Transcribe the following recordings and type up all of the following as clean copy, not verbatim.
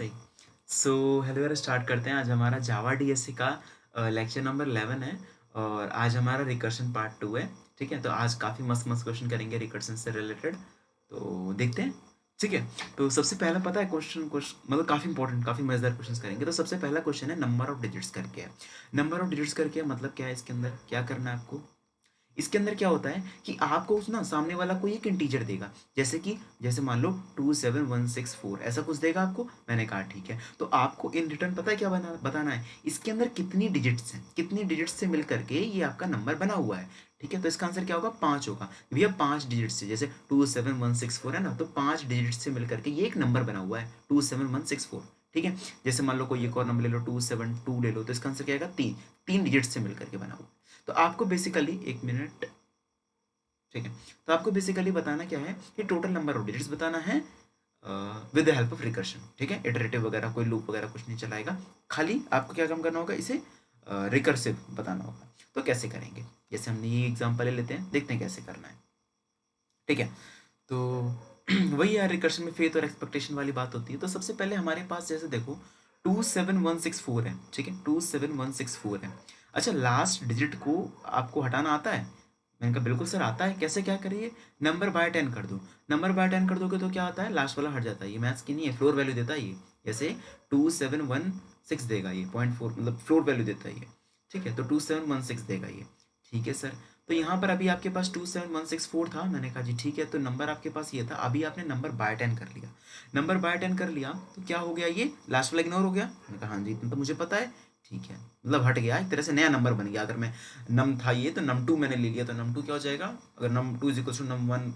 सही। So hello यार, start करते हैं। आज हमारा जावा डीएससी का लेक्चर नंबर 11 है और आज हमारा रिकर्शन पार्ट 2 है। ठीक है, तो आज काफ़ी मस्त मस्त क्वेश्चन करेंगे रिकर्शन से रिलेटेड। तो देखते हैं। ठीक है, तो सबसे पहला पता है क्वेश्चन मतलब काफ़ी इंपॉर्टेंट, काफ़ी मज़ेदार क्वेश्चन करेंगे। तो सबसे पहला क्वेश्चन है नंबर ऑफ डिजिट्स करके है। नंबर ऑफ डिजिट्स करके मतलब क्या है, इसके अंदर क्या करना है आपको। इसके अंदर क्या होता है कि आपको उस ना सामने वाला कोई एक इंटीजर देगा, जैसे मान लो 27164 ऐसा कुछ देगा आपको। मैंने कहा ठीक है, तो आपको इन रिटर्न पता है क्या बताना है, इसके अंदर कितनी डिजिट्स हैं, कितनी डिजिट्स से मिल करके ये आपका नंबर बना हुआ है। ठीक है, तो इसका आंसर क्या होगा, 5 होगा। भैया 5 डिजिट से, जैसे 27164 है ना, तो 5 डिजिट से मिल करके ये एक नंबर बना हुआ है 27164। ठीक है, जैसे मान लो कोई एक और नंबर ले लो 272 ले लो, तो इसका आंसर क्या आएगा, 3। 3 डिजिट से मिल करके बना हुआ। तो आपको बेसिकली एक मिनट, ठीक है, तो आपको बेसिकली बताना क्या है कि टोटल नंबर ऑफ डिजिट्स बताना है with the help of recursion. ठीक है, इटरेटिव वगैरह कोई लूप वगैरह कुछ नहीं चलाएगा, खाली आपको क्या काम करना होगा, इसे रिकर्सिव बताना होगा। तो कैसे करेंगे, जैसे हमने ये एग्जांपल ले लेते हैं, देखते हैं कैसे करना है। ठीक है, तो वही यार, रिकर्शन में फेथ और एक्सपेक्टेशन वाली बात होती है। तो सबसे पहले हमारे पास जैसे देखो 27164 है। ठीक है, 27164 है। अच्छा, लास्ट डिजिट को आपको हटाना आता है। मैंने कहा बिल्कुल सर आता है। कैसे, क्या करिए, नंबर बाय 10 कर दो। नंबर बाय 10 कर दोगे तो क्या आता है, लास्ट वाला हट जाता है। ये मैथ्स की नहीं है, फ्लोर वैल्यू देता है ये। जैसे 2716 देगा ये, 0.4 मतलब फ्लोर वैल्यू देता है ये। ठीक है, तो 2716 देगा ये। ठीक है सर, तो यहाँ पर अभी आपके पास 27164 था। मैंने कहा जी ठीक है, तो नंबर आपके पास ये था। अभी आपने नंबर बाय 10 कर लिया। नंबर बाय 10 कर लिया तो क्या हो गया, ये लास्ट वाला इग्नोर हो गया। मैंने कहा हाँ जी, इतना तो मुझे पता है। ठीक है, मतलब हट गया, एक तरह से नया नंबर बन गया। अगर मैं नम था ये, तो नम टू मैंने ले लिया, तो नम टू क्या हो जाएगा, अगर num two is equal to num one,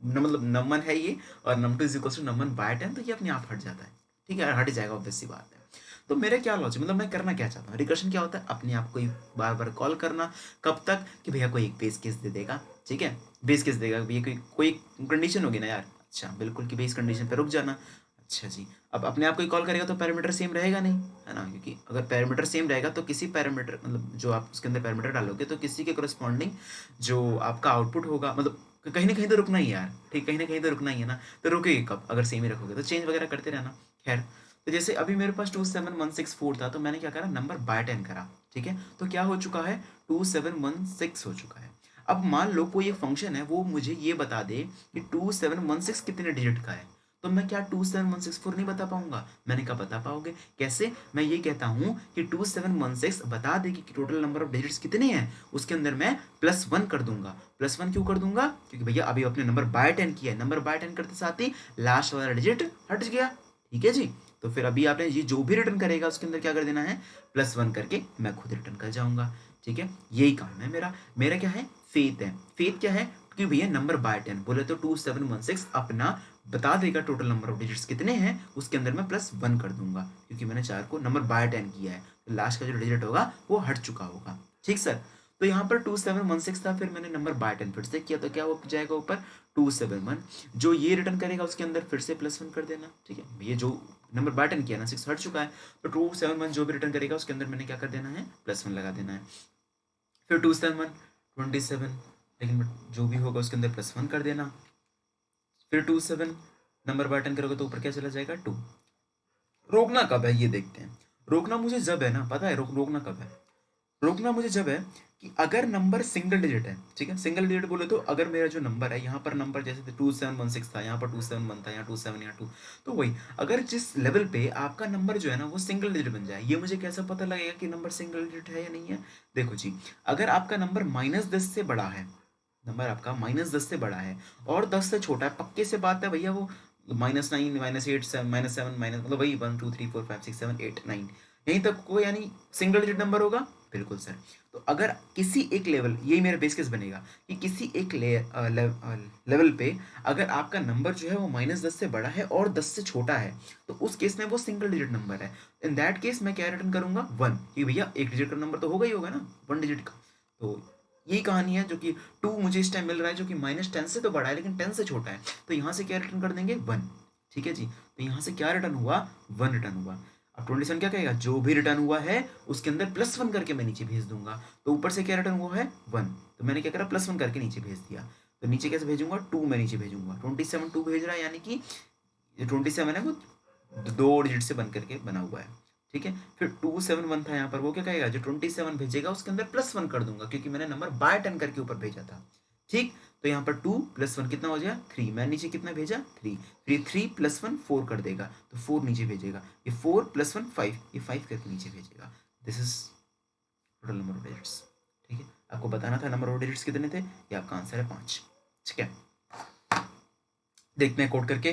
मतलब नम वन है ये, और num two is equal to num one by 10, तो ये अपने आप हट जाता है। ठीक है, हट जाएगा, ऑब्वियस सी बात है। तो मेरा क्या लॉजिक, मतलब मैं करना क्या चाहता हूँ, रिकर्शन क्या होता है, अपने आप को ही बार बार कॉल करना। कब तक, कि भैया कोई एक बेस केस दे देगा। ठीक है, बेस केस देगा, भैया कोई कोई कंडीशन होगी ना यार। अच्छा बिल्कुल, कि भाई इस कंडीशन पे रुक जाना। अच्छा जी, अब अपने आप को ही कॉल करेगा तो पैरामीटर सेम रहेगा नहीं, है ना, क्योंकि अगर पैरामीटर सेम रहेगा तो किसी पैरामीटर, मतलब जो आप उसके अंदर पैरामीटर डालोगे, तो किसी के करस्पॉन्डिंग जो आपका आउटपुट होगा, मतलब कहीं ना कहीं तो रुकना ही है यार। ठीक, कहीं ना कहीं तो रुकना ही है ना। तो रुकेगी कब, अगर सेम ही रखोगे तो चेंज वगैरह करते रहना। खैर, तो जैसे अभी मेरे पास 27164 था, तो मैंने क्या करा, नंबर बाय 10 करा। ठीक है, तो क्या हो चुका है, 2716 हो चुका है। अब मान लो कोई एक फंक्शन है, वो मुझे ये बता दे कि 2716 कितने डिजिट का है, तो मैं क्या 27164 नहीं बता पाऊंगा। मैंने कहा बता पाओगे। कैसे, मैं ये कहता हूं कि 2716 बता देगी कि टोटल नंबर ऑफ डिजिट्स कितने हैं, उसके अंदर मैं +1 कर दूंगा। +1 क्यों कर दूंगा, क्योंकि भैया अभी अपने नंबर बाय 10 किया है, नंबर बाय 10 करते साथ ही लास्ट वाला डिजिट हट गया। ठीक है जी, तो फिर अभी आपने ये जो भी रिटर्न करेगा उसके अंदर क्या कर देना है, +1 करके मैं खुद रिटर्न कर जाऊंगा। ठीक है, यही काम है मेरा। मेरा क्या है, फेथ है। फेथ क्या है कि भैया नंबर बाय 10 बोले तो 2716 अपना बता देगा टोटल नंबर ऑफ डिजिट्स कितने हैं, उसके अंदर मैं +1 कर दूंगा, क्योंकि मैंने 4 को नंबर बाय 10 किया है, तो लास्ट का जो डिजिट होगा वो हट चुका होगा। ठीक सर, तो यहाँ पर 2716 था, फिर मैंने नंबर बाय 10 फिर से किया, तो क्या हो जाएगा ऊपर 271। जो ये रिटर्न करेगा उसके अंदर फिर से +1 कर देना। ठीक है, ये जो नंबर बाय 10 किया ना, 6 हट चुका है, तो 271 जो भी रिटर्न करेगा उसके अंदर मैंने क्या कर देना है, +1 लगा देना है। फिर 271 27, लेकिन जो भी होगा उसके अंदर +1 कर देना। फिर 27 नंबर बाय 10 करोगे तो ऊपर क्या चला जाएगा, 2। रोकना कब है ये देखते हैं। रोकना मुझे जब है ना, पता है रोकना कब है, रोकना मुझे जब है कि अगर नंबर सिंगल डिजिट है। ठीक है, सिंगल डिजिट बोले तो अगर मेरा जो नंबर है, यहाँ पर नंबर जैसे 2716 था, यहाँ पर 271 था, यहाँ 27, यहाँ 2, तो वही अगर जिस लेवल पे आपका नंबर जो है ना वो सिंगल डिजिट बन जाए, ये मुझे कैसे पता लगेगा कि नंबर सिंगल डिजिट है या नहीं है। देखो जी, अगर आपका नंबर -10 से बड़ा है, नंबर आपका -10 से बड़ा है और 10 से छोटा है, पक्के से बात है भैया, वो -9 -8 -7 माइनस, मतलब वही 1 2 3 4 5 6 7 8 9, यहीं तक को यानी सिंगल डिजिट नंबर होगा। बिल्कुल सर, तो अगर किसी एक लेवल, यही मेरा बेस केस बनेगा कि किसी एक लेवल पे अगर आपका नंबर जो है वो -10 से बड़ा है और 10 से छोटा है, तो उस केस में वो सिंगल डिजिट नंबर है। इन दैट केस मैं क्या रिटर्न करूंगा, 1, कि भैया एक डिजिट का नंबर तो होगा ही होगा ना, 1 डिजिट का। तो यही कहानी है, जो कि 2 मुझे इस टाइम मिल रहा है, जो कि -10 से तो बड़ा है लेकिन 10 से छोटा है, तो यहाँ से क्या रिटर्न कर देंगे, 1। ठीक है जी, तो यहाँ से क्या रिटर्न हुआ, 1 रिटर्न हुआ। अब 27 क्या कहेगा, जो भी रिटर्न हुआ है उसके अंदर +1 करके मैं नीचे भेज दूंगा। तो ऊपर से क्या रिटर्न हुआ है, 1, तो मैंने क्या करा, +1 करके नीचे भेज दिया। तो नीचे कैसे भेजूंगा, 2 में नीचे भेजूंगा, 27 2 भेज रहा है, यानी कि 27 है वो दो डिजिट से बन करके बना हुआ है, ठीक है। फिर 271 था यहाँ पर, वो क्या कहेगा, जो 27 भेजेगा उसके अंदर +1 कर दूंगा, क्योंकि मैंने नंबर बाय 10 करके ऊपर भेजा था, ठीक। तो यहाँ पर 2 + 1 कितना हो जाएगा 3, मैं नीचे कितना भेजा 3, फिर 3 + 1 4 कर देगा, तो 4 नीचे भेजेगा, ये 4 + 1 5, ये 5 करके नीचे भेजेगा। This is total number of digits, ठीक है। आपको बताना था नंबर ऑफ डिजिट्स कितने थे, ये आपका आंसर है 5, ठीक है। देखते हैं कोड करके,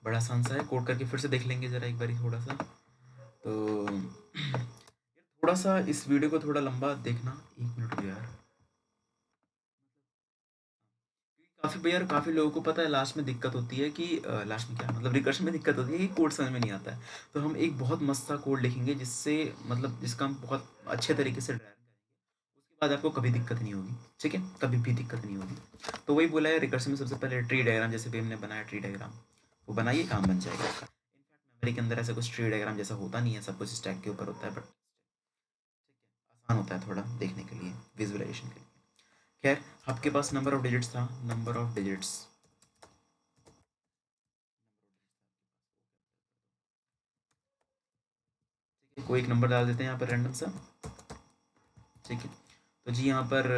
बड़ा आसान सा है, कोड करके फिर से देख लेंगे जरा एक बारी थोड़ा सा। तो थोड़ा सा इस वीडियो को थोड़ा लंबा देखना, 1 मिनट हो यार। काफ़ी यार, काफ़ी लोगों को पता है लास्ट में दिक्कत होती है कि लास्ट में क्या मतलब रिकर्शन में दिक्कत होती है कि कोड समझ में नहीं आता है। तो हम एक बहुत मस्त सा कोड लिखेंगे जिससे मतलब जिसका हम बहुत अच्छे तरीके से ड्राइव करेंगे, उसके बाद आपको कभी दिक्कत नहीं होगी, ठीक है, कभी भी दिक्कत नहीं होगी। तो वही बोला है रिकर्शन में सबसे पहले ट्री डायग्राम, जैसे भी हमने बनाया ट्री डायग्राम, वो बनाइए, काम बन जाएगा आपका। इनफैक्ट मेमोरी के अंदर ऐसा कुछ ट्री डायग्राम जैसा होता नहीं है, सब कुछ स्टैक के ऊपर होता है, बट आसान होता है थोड़ा देखने के लिए, विजुअलाइजेशन के लिए। खैर, आपके पास नंबर ऑफ डिजिट्स था, नंबर ऑफ डिजिट्स कोई एक नंबर डाल देते हैं यहाँ पर रैंडम सा, ठीक है। तो जी यहाँ पर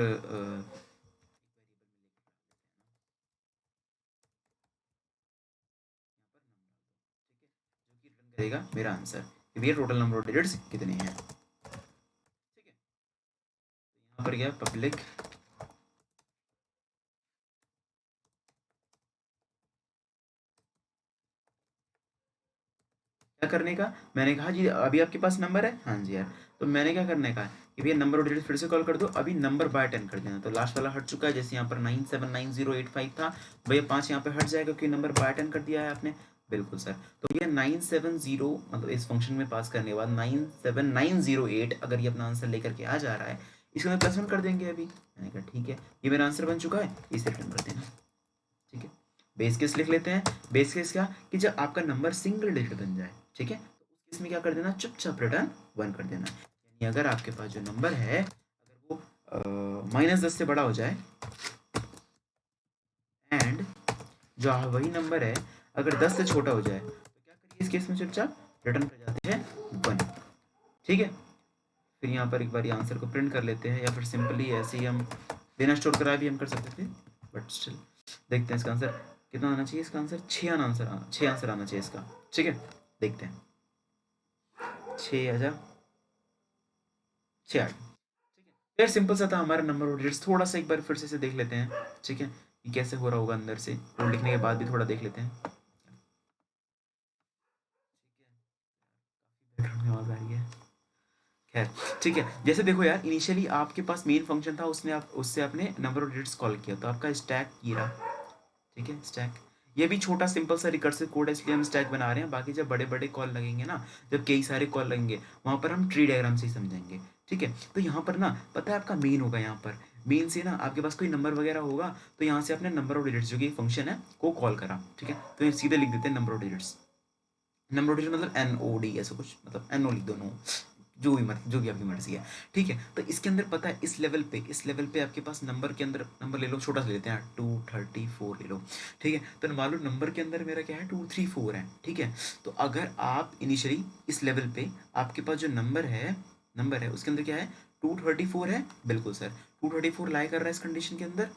जो कि रिटर्न करेगा मेरा आंसर कि भैया टोटल नंबर ऑफ डिजिट्स कितने हैं, ठीक है। तो यहाँ पर क्या पब्लिक क्या करने का, मैंने कहा जी अभी आपके पास नंबर है, हाँ जी यार। तो मैंने क्या करने का कि भैया नंबर ऑफ डिजिट फिर से कॉल कर दो, अभी नंबर बाय 10 कर देना, तो लास्ट वाला हट चुका है, जैसे यहाँ पर 979085 था, भैया 5 यहाँ पे हट जाएगा क्योंकि नंबर बाय 10 कर दिया है आपने, बिल्कुल सर। तो भैया 970 मतलब इस फंक्शन में पास करने के बाद 97908 अगर ये अपना आंसर लेकर के आ जा रहा है, इसके अंदर +1 कर देंगे अभी, मैंने कहा ठीक है, ये मेरा आंसर बन चुका है, इसे रिटर्न कर देना, ठीक है। बेस केस लिख लेते हैं, बेस केस क्या कि जब आपका नंबर सिंगल डिजिट बन जाए, ठीक है, तो उस केस में क्या कर देना, चुपचाप रिटर्न 1 कर देना, यानी अगर आपके पास जो नंबर है अगर वो -10 से बड़ा हो जाए एंड जो वही नंबर है अगर 10 से छोटा हो जाए, तो क्या करिए इस केस में चुपचाप रिटर्न कर जाते हैं 1, ठीक है। फिर यहाँ पर एक बार आंसर को प्रिंट कर लेते हैं, या फिर सिंपली ऐसे ही हम बिना स्टोर कराए भी हम कर सकते थे, बट स्टिल देखते हैं इसका आंसर कितना आना चाहिए, इसका आंसर 6 आंसर आना चाहिए इसका, ठीक है। देखते हैं 6 आ 6 8, ठीक है। यार सिंपल सा था हमारा नंबर ऑफ डिजिट्स, थोड़ा सा एक बार फिर से देख लेते हैं, ठीक है, कि कैसे हो रहा होगा अंदर से, कोड लिखने के बाद भी थोड़ा देख लेते हैं, बैकग्राउंड में आवाज़ आ रही है, खैर, ठीक है। जैसे देखो यार, इनिशियली आपके पास मेन फंक्शन था, उसने आप उससे आपने नंबर ऑफ डिजिट्स कॉल किया, तो आपका स्टैक ये रहा, ठीक है, स्टैक। ये भी छोटा सिंपल सा रिकर्सिव कोड है, इसलिए हम स्टैक बना रहे हैं, बाकी जब बड़े बड़े कॉल लगेंगे ना, जब कई सारे कॉल लगेंगे, वहाँ पर हम ट्री डायग्राम से ही समझेंगे, ठीक है। तो यहाँ पर ना पता है आपका मेन होगा, यहाँ पर मेन से ना आपके पास कोई नंबर वगैरह होगा, तो यहाँ से आपने नंबर ऑफ डिजिट्स जो कि फंक्शन है को कॉल करा, ठीक है। तो ये सीधे लिख देते हैं number of digits, number of digit मतलब NOD ऐसा कुछ, मतलब NO लिख दो, नो, जो भी आपकी मर्जी है, ठीक है। तो इसके अंदर पता है इस लेवल पे आपके पास नंबर के अंदर नंबर ले लो, छोटा सा लेते हैं 234 ले लो, ठीक है। तो मान लो नंबर के अंदर मेरा क्या है 234 है, ठीक है। तो अगर आप इनिशियली इस लेवल पे आपके पास जो नंबर है उसके अंदर क्या है 234 है, बिल्कुल सर, 234 लाई कर रहा है इस कंडीशन के अंदर,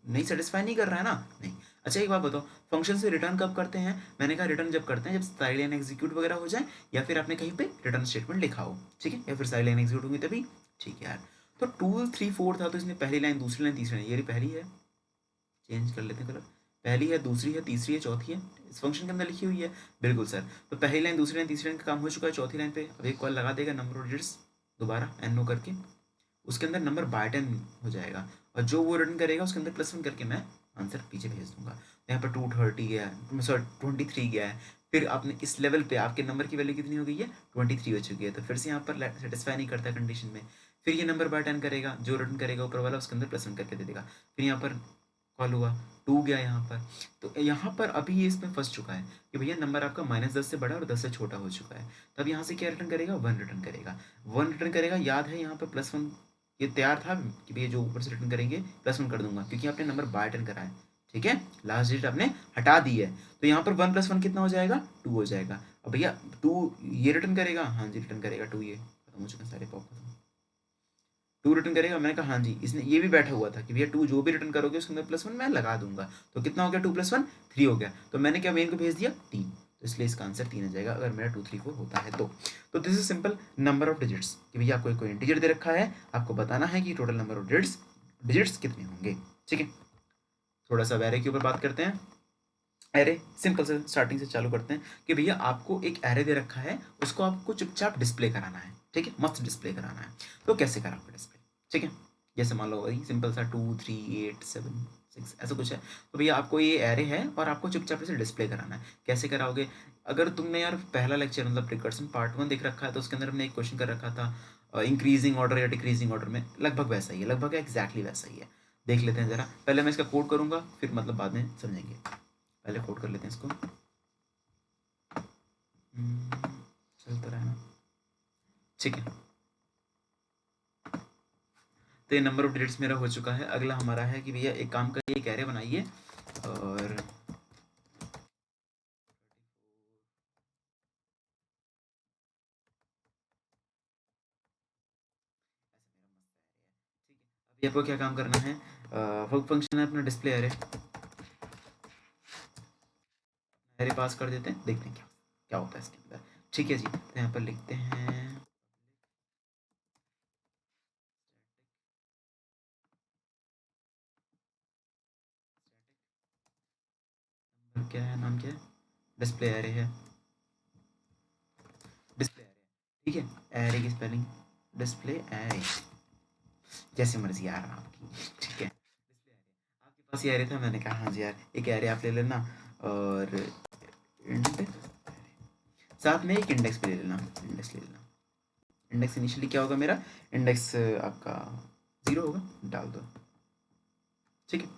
नहीं सेटिस्फाई नहीं कर रहा है ना, नहीं। अच्छा एक बात बताओ, फंक्शन से रिटर्न कब करते हैं, मैंने कहा रिटर्न जब करते हैं जब साइड लाइन एग्जीक्यूट वगैरह हो जाए, या फिर आपने कहीं पे रिटर्न स्टेटमेंट लिखा हो, ठीक है, या फिर साइड लाइन एग्जीक्यूट होंगी तभी, ठीक है यार। तो 234 था, तो इसने पहली लाइन दूसरी लाइन तीसरी लाइन, ये पहली है, चेंज कर लेते हैं कलर, पहली है दूसरी है तीसरी है चौथी है, इस फंक्शन के अंदर लिखी हुई है, बिल्कुल सर। तो पहली लाइन दूसरी लाइन तीसरी लाइन का काम हो चुका है, चौथी लाइन पे अब एक कॉल लगा देगा नंबर ऑफ डिजिट्स दोबारा NO करके, उसके अंदर नंबर बाय 10 हो जाएगा, और जो वो रिटर्न करेगा उसके अंदर +1 करके मैं आंसर पीछे भेज दूंगा। यहाँ पर 230 गया है, सॉरी 23 गया है, फिर आपने इस लेवल पे आपके नंबर की वैल्यू कितनी हो गई है 23 हो चुकी है, तो फिर से यहाँ पर सेटिस्फाई नहीं करता कंडीशन में, फिर ये नंबर बाय 10 करेगा, जो रिटर्न करेगा ऊपर वाला उसके अंदर +1 करके दे देगा, फिर यहाँ पर कॉल हुआ 2 गया यहाँ पर, तो यहाँ पर अभी ये इसमें फंस चुका है कि भैया नंबर आपका -10 से बड़ा और 10 से छोटा हो चुका है, तब यहाँ से क्या रिटर्न करेगा 1 रिटर्न करेगा, 1 रिटर्न करेगा, याद है यहाँ पर +1 ये तैयार था कि भैया जो ऊपर से रिटर्न करेंगे +1 कर दूंगा, क्योंकि आपने नंबर बाय 10 करा है, ठीक है, लास्ट डिजिट आपने हटा दी है, तो यहाँ पर 1 + 1 कितना हो जाएगा, 2 हो जाएगा। अब भैया 2 ये रिटर्न करेगा, हाँ जी रिटर्न करेगा 2, ये खत्म हो चुके हैं सारे पॉप खत्म। 2 रिटर्न करेगा, मैंने कहा हाँ जी, इसने ये भी बैठा हुआ था कि भैया 2 जो भी रिटर्न करोगे उसके अंदर +1 मैं लगा दूंगा। तो कितना हो गया, 2 + 1 3 हो गया। तो मैंने क्या मेन को भेज दिया 3, तो इसलिए इसका आंसर 3 हो जाएगा अगर मेरा 2 3 4 होता है तो this is simple number of digits कि भैया आपको कोई इंटीजर दे रखा है, आपको बताना है कि टोटल नंबर ऑफ डिजिट्स कितने होंगे। ठीक है, थोड़ा सा एरे के ऊपर बात करते हैं। एरे सिंपल से स्टार्टिंग से चालू करते हैं कि भैया आपको एक एरे दे रखा है, उसको आपको चुपचाप डिस्प्ले कराना है। ठीक है, मस्त डिस्प्ले कराना है। तो कैसे कराओगे डिस्प्ले, ठीक है, जैसे मान लो वही सिंपल सा 2 3 8 7 6 ऐसा कुछ है। तो भैया आपको ये एरे है और आपको चुपचाप इसे डिस्प्ले कराना है। कैसे कराओगे, अगर तुमने यार पहला लेक्चर मतलब रिकर्सन पार्ट 1 देख रखा है तो उसके अंदर हमने एक क्वेश्चन कर रखा था इंक्रीजिंग ऑर्डर या डिक्रीजिंग ऑर्डर में, लगभग वैसा ही है, लगभग एग्जैक्टली वैसा ही है। देख लेते हैं ज़रा, पहले मैं इसका कोड करूँगा फिर मतलब बाद में समझेंगे। पहले कोड कर लेते हैं इसको। चलता रहना, ठीक है। तो ये नंबर ऑफ डिजिट्स मेरा हो चुका है। अगला हमारा है कि भैया एक काम करिए, एक एरे बनाइए और अभी आपको क्या काम करना है, वर्क फंक्शन है अपना डिस्प्ले एरे, एरे पास कर देते हैं, देखते हैं क्या क्या होता है इसके अंदर। ठीक है जी, तो यहाँ पर लिखते हैं क्या है, नाम क्या है, डिस्प्ले एरे है, डिस्प्ले एरे, ठीक है। एरे की स्पेलिंग डिस्प्ले एरे, जैसे मर्जी यार आपकी, ठीक है। डिस्प्ले एरे, आपके पास ये एरे था, मैंने कहा हाँ जी यार एक एरे आप ले लेना और इंड साथ में एक इंडेक्स भी ले लेना, इंडेक्स ले लेना। इंडेक्स इनिशियली क्या होगा मेरा, इंडेक्स आपका 0 होगा, डाल दो। ठीक है,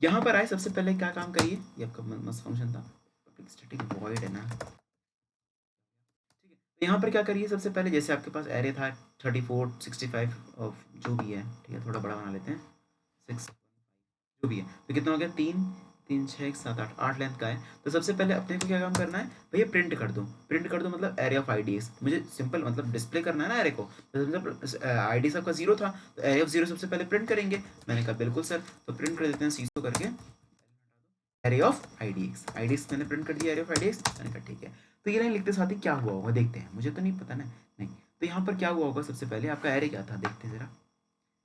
यहाँ पर आए सबसे पहले क्या काम करिए, ये आपका मस्त फंक्शन था पब्लिक स्टैटिक वॉइड है ना, ठीक है। तो यहाँ पर क्या करिए, सबसे पहले जैसे आपके पास एरे था 34 65 और जो भी है, ठीक है, थोड़ा बड़ा बना लेते हैं 6 जो भी है, तो कितना हो गया, 3 3 6 7 8 लेंथ का है। तो सबसे पहले अपने को क्या काम करना है भैया, प्रिंट कर दो, प्रिंट कर दो मतलब एरे ऑफ आईडीज, मुझे सिंपल मतलब डिस्प्ले करना है ना एरे को, तो मतलब आईडी सबका 0 था तो एरे ऑफ 0 सबसे पहले प्रिंट करेंगे। मैंने कहा बिल्कुल सर, तो प्रिंट कर देते हैं सीसो करके एरे ऑफ आईडीएक्स, आईडीएक्स मैंने प्रिंट कर दिया एरे ऑफ आईडीएक्स, मैंने कहा ठीक है। तो ये लाइन लिखते साथ ही क्या हुआ होगा देखते हैं, मुझे तो नहीं पता ना, नहीं। तो यहाँ पर क्या हुआ होगा, सबसे पहले आपका एरे क्या था देखते हैं जरा,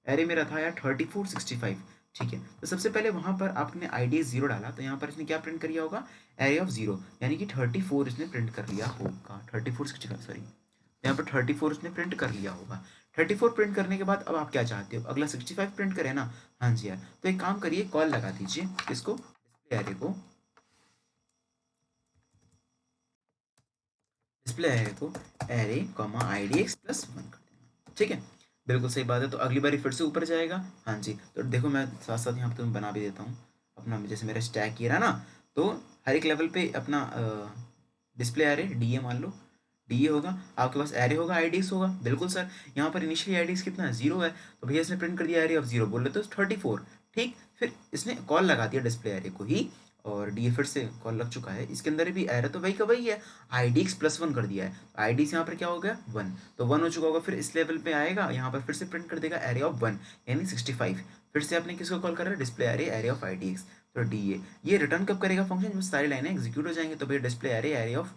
एरे मेरा था यार 34 65, ठीक है। तो सबसे पहले वहां पर आपने आईडी 0 डाला, तो यहाँ पर इसने क्या प्रिंट कर लिया होगा, एरे ऑफ 0, यानी कि 34 इसने प्रिंट कर लिया होगा, 34 65 सॉरी, यहाँ पर 34 इसने प्रिंट कर लिया होगा। 34 प्रिंट करने के बाद अब आप क्या चाहते हो, अगला 65 प्रिंट करें ना, हाँ जी यार। तो एक काम करिए, कॉल लगा दीजिए इसको, डिस्प्ले एरे को, डिस्प्ले एरे को array comma ID x plus 1 कर देना, ठीक है। बिल्कुल सही बात है, तो अगली बार फिर से ऊपर जाएगा, हाँ जी। तो देखो मैं साथ साथ यहाँ पे तुम्हें बना भी देता हूँ अपना, जैसे मेरा स्टैक ये रहा ना, तो हर एक लेवल पे अपना डिस्प्ले एरे डी ए मान लो, डी ए होगा, आपके पास एरे होगा आई डी एक्स होगा, बिल्कुल सर। यहाँ पर इनिशियली आई डी एक्स कितना है, 0 है, तो भैया इसने प्रिंट कर दिया एरे ऑफ 0, बोल रहे तो 34, ठीक। फिर इसने कॉल लगा दिया डिस्प्ले एरे को ही, और डी ए फिर से कॉल लग चुका है, इसके अंदर भी एरे तो वही का वही है, आई डी एक्स प्लस 1 कर दिया है, आई डी से यहाँ पर क्या हो गया 1, तो 1 हो चुका होगा। फिर इस लेवल पे आएगा, यहाँ पर फिर से प्रिंट कर देगा एरे ऑफ 1 यानी 65। फिर से आपने किसको कॉल करा, display array array of I D x, तो डी ए ये रिटर्न कब करेगा फंक्शन, जब सारी लाइनें एग्जीक्यूट हो जाएंगे। तो भैया display array array of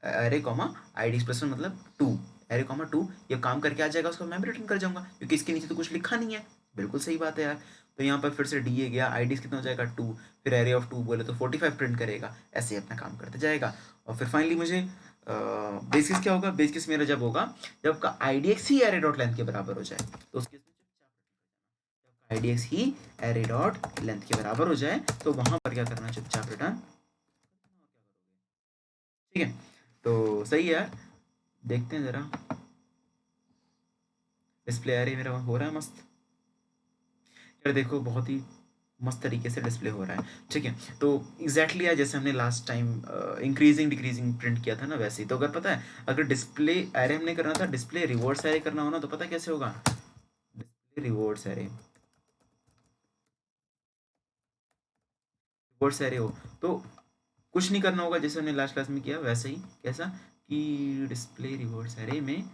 array comma I D x मतलब 2, एरे कॉमा 2, ये काम करके आ जाएगा, उसको मैं भी रिटर्न कर जाऊंगा क्योंकि इसके नीचे तो कुछ लिखा नहीं है। बिल्कुल सही बात है यार। तो यहाँ पर फिर से डी ए गया, आई डी कितना हो जाएगा 2, फिर एरे ऑफ 2 बोले तो 45 प्रिंट करेगा, ऐसे ही अपना काम करते जाएगा। और फिर फाइनली मुझे बेस केस क्या होगा, बेस केस मेरा जब होगा जब आपका I D x he array dot length के बराबर हो जाए, तो उसके I D x he array dot length के बराबर हो जाए, तो वहां पर क्या करना, चुपचाप रिटर्न, ठीक है। तो सही है यार, देखते हैं जरा, डिस्प्ले एरे मेरा हो रहा है मस्त यार, देखो बहुत ही मस्त तरीके से डिस्प्ले हो रहा है, ठीक है। तो एग्जैक्टली यार जैसे हमने last time increasing decreasing print किया था ना, वैसे ही। तो अगर पता है, अगर डिस्प्ले एरे हमने करना था, डिस्प्ले रिवॉर्ड्स एरे करना हो ना, तो पता कैसे होगा, display rewards array, reverse array हो तो कुछ नहीं करना होगा, जैसे हमने लास्ट क्लास में किया वैसे ही। कैसा कि डिस्प्ले रिवर्स एरे में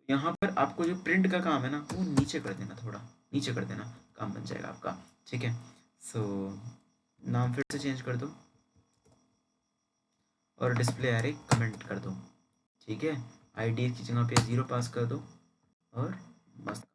यहाँ पर आपको जो प्रिंट का काम है ना वो नीचे कर देना, थोड़ा नीचे कर देना, काम बन जाएगा आपका। ठीक है, सो नाम फिर से चेंज कर दो और डिस्प्ले एरे कमेंट कर दो। ठीक है, आईडी की जगह पे 0 पास कर दो और मस्त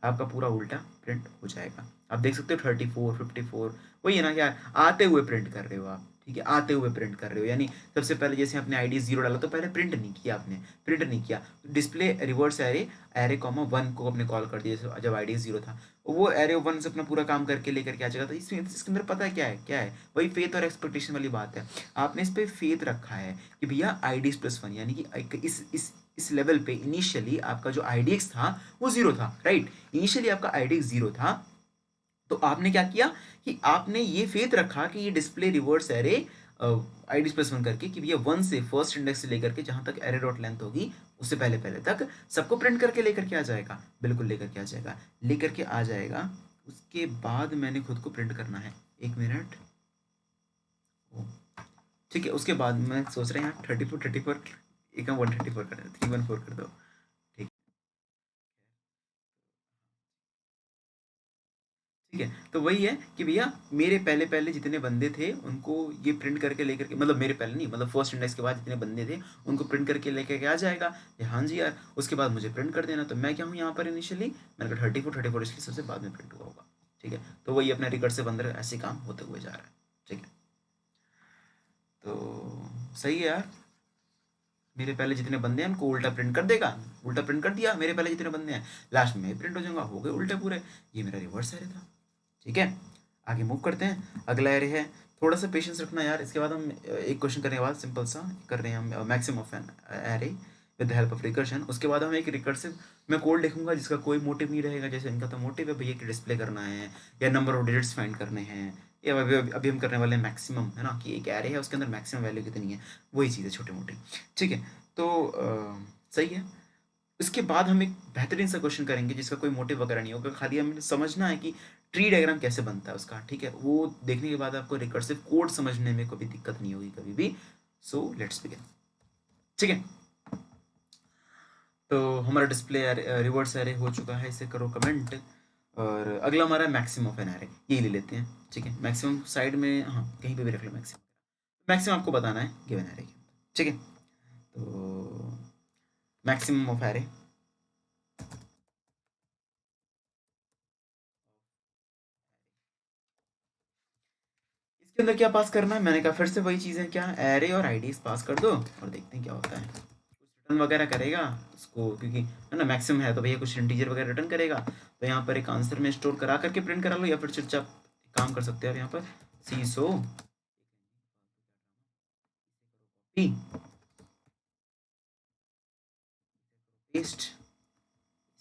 आपका पूरा उल्टा प्रिंट हो जाएगा। आप देख सकते हो 34 54 वही है ना, क्या आते हुए प्रिंट कर रहे हो आप। ठीक है, आते हुए प्रिंट कर रहे हो, यानी सबसे पहले जैसे आपने आईडी 0 डाला तो पहले प्रिंट नहीं किया आपने, प्रिंट नहीं किया, display reverse array array comma 1 को अपने कॉल कर दिया जब आईडी 0 था, वो एरे 1 से अपना पूरा काम करके लेकर के आ जाएगा। तो इसमें इसके अंदर पता है क्या है वही फेथ और एक्सपेक्टेशन वाली बात है। आपने इस पर फेथ रखा है कि भैया आईडी +1, यानी कि इस लेवल पे इनिशियली आपका जो आईडीएक्स था वो 0 था, राइट। इनिशियली आपका आईडीएक्स 0 था, तो आपने क्या किया कि आपने ये फेथ रखा कि ये डिस्प्ले रिवर्स एरे आईडी +1 करके कि भैया 1 से फर्स्ट इंडेक्स से लेकर के जहां तक एरे डॉट लेंथ होगी उससे पहले पहले तक सबको प्रिंट करके लेकर के आ जाएगा। बिल्कुल लेकर के आ जाएगा, लेकर के आ जाएगा। उसके बाद मैंने खुद को प्रिंट करना है, 1 मिनट। ठीक है, उसके बाद मैं सोच रहे हैं यहाँ 34 एक 134 कर दो, 314 कर दो। ठीक ठीक है, तो वही है कि भैया मेरे पहले पहले जितने बंदे थे उनको ये प्रिंट करके लेकर के, मतलब मेरे पहले नहीं, मतलब फर्स्ट इंडेक्स के बाद जितने बंदे थे उनको प्रिंट करके लेकर के आ जाएगा। हाँ जी यार, उसके बाद मुझे प्रिंट कर देना। तो मैं क्या हूँ यहाँ पर इनिशियली, मैंने कहा 34 इसलिए सबसे बाद में प्रिंट हुआ होगा। ठीक है, तो वही अपना रिकर्सिव अंदर ऐसे काम होते हुए जा रहा है। ठीक है, तो सही है यार, मेरे पहले जितने बंदे हैं उनको उल्टा प्रिंट कर देगा, उल्टा प्रिंट कर दिया, मेरे पहले जितने बंदे हैं लास्ट में प्रिंट हो जाऊंगा, हो गए उल्टे पूरे। ये मेरा रिवर्स एरे था। ठीक है, आगे मूव करते हैं। अगला एरे है, थोड़ा सा पेशेंस रखना यार। इसके बाद हम एक क्वेश्चन करने के बाद सिंपल सा कर रहे हैं हम maximum of an array with the help of recursion. उसके बाद हम एक रिकर्सिव मैं कोड लिखूंगा जिसका कोई मोटिव नहीं रहेगा। जैसे इनका तो मोटिव है भैया कि डिस्प्ले करना है या नंबर ऑफ डिजिट्स फाइंड करने हैं, या अभी हम करने वाले हैं मैक्सिमम, है ना, कि एक एरे है उसके अंदर मैक्सिमम वैल्यू कितनी है, वही चीज़ है छोटी मोटी। ठीक है, तो सही है। इसके बाद हम एक बेहतरीन सा क्वेश्चन करेंगे जिसका कोई मोटिव वगैरह नहीं होगा, खाली हमें समझना है कि ट्री डायग्राम कैसे बनता है उसका। ठीक है, वो देखने के बाद आपको रिकर्सिव कोड समझने में कोई दिक्कत नहीं होगी कभी भी। So let's begin. ठीक है, तो हमारा डिस्प्ले रिवर्स एरे हो चुका है, इसे करो कमेंट। और अगला हमारा मैक्सिमम ऑफ एन एरे, यही ले लेते हैं। ठीक है, मैक्सिमम साइड में, हाँ कहीं पे भी रख लो मैक्सिमम। मैक्सिमम आपको बताना है गिवन एरे के अंदर। ठीक है, तो मैक्सिमम ऑफ एरे, इसके अंदर क्या पास करना है, मैंने कहा फिर से वही चीज़ें, क्या एरे और आईडीज पास कर दो और देखते हैं क्या होता है। कुछ रिटर्न वगैरह करेगा उसको, क्योंकि है ना मैक्सिमम है तो भैया कुछ इंटीजर वगैरह रिटर्न करेगा। तो यहाँ पर एक आंसर में स्टोर करा करके प्रिंट करा लो, या फिर चुपचाप काम कर सकते हो आप यहाँ पर सी सो पेस्ट,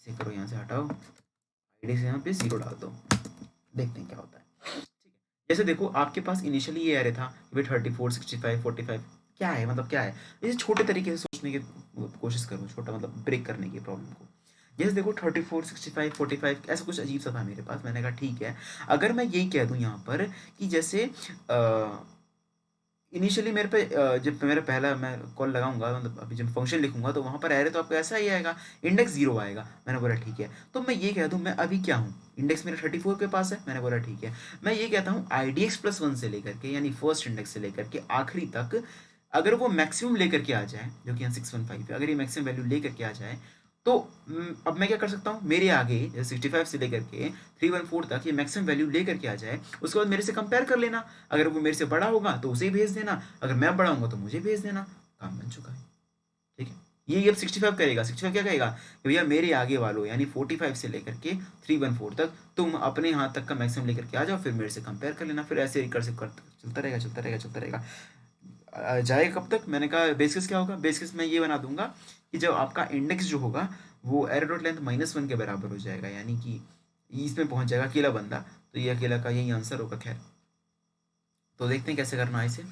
इसे करो यहाँ से हटाओ, आईडी से यहाँ पे 0 डाल दो, देखते हैं क्या होता है। जैसे देखो आपके पास इनिशियली ये एरे था कि भाई 34 65 45, क्या है मतलब क्या है, इसे छोटे तरीके से सोचने की कोशिश करो, छोटा मतलब ब्रेक करने की प्रॉब्लम को। जैसे देखो 34 65 45 ऐसा कुछ अजीब सा था मेरे पास, मैंने कहा ठीक है, अगर मैं यही कह दूं यहाँ पर कि जैसे इनिशियली मेरे पे जब मेरा पहला मैं कॉल लगाऊंगा, मतलब अभी जब फंक्शन लिखूंगा तो वहाँ पर एरे तो आपको ऐसा ही आएगा, इंडेक्स 0 आएगा। मैंने बोला ठीक है, तो मैं ये कह दूं मैं अभी क्या हूँ, इंडेक्स मेरा 34 के पास है, मैंने बोला ठीक है, मैं ये कहता हूँ आईडीएक्स +1 से लेकर के, यानी फर्स्ट इंडेक्स से लेकर के आखिरी तक अगर वो मैक्सिमम लेकर के आ जाए, जो कि यहाँ 615 है, अगर ये मैक्सिमम वैल्यू लेकर के आ जाए तो अब मैं क्या कर सकता हूँ, मेरे आगे 65 से लेकर के 314 तक ये मैक्सिमम वैल्यू लेकर के आ जाए, उसके बाद मेरे से कंपेयर कर लेना। अगर वो मेरे से बड़ा होगा तो उसे ही भेज देना, अगर मैं बड़ा हूँ तो मुझे भेज देना, काम बन चुका है। ठीक है, ये अब 65 करेगा, 65 क्या कहेगा कि भैया मेरे आगे वालों यानी 45 से लेकर के 314 तक तुम अपने हाथ तक का मैक्सिमम लेकर के आ जाओ, फिर मेरे से कंपेयर कर लेना, फिर ऐसे रिकर्सिव कर चलता रहेगा चलता रहेगा चलता रहेगा। जाएगा कब तक, मैंने कहा बेस केस क्या होगा, बेस केस मैं ये बना दूंगा कि जब आपका इंडेक्स जो होगा वो एरो डॉट लेंथ -1 के बराबर हो जाएगा, यानी कि इसमें पहुंच जाएगा अकेला बंदा, तो ये अकेला का यही आंसर होगा। खैर, तो देखते हैं कैसे करना है इसे।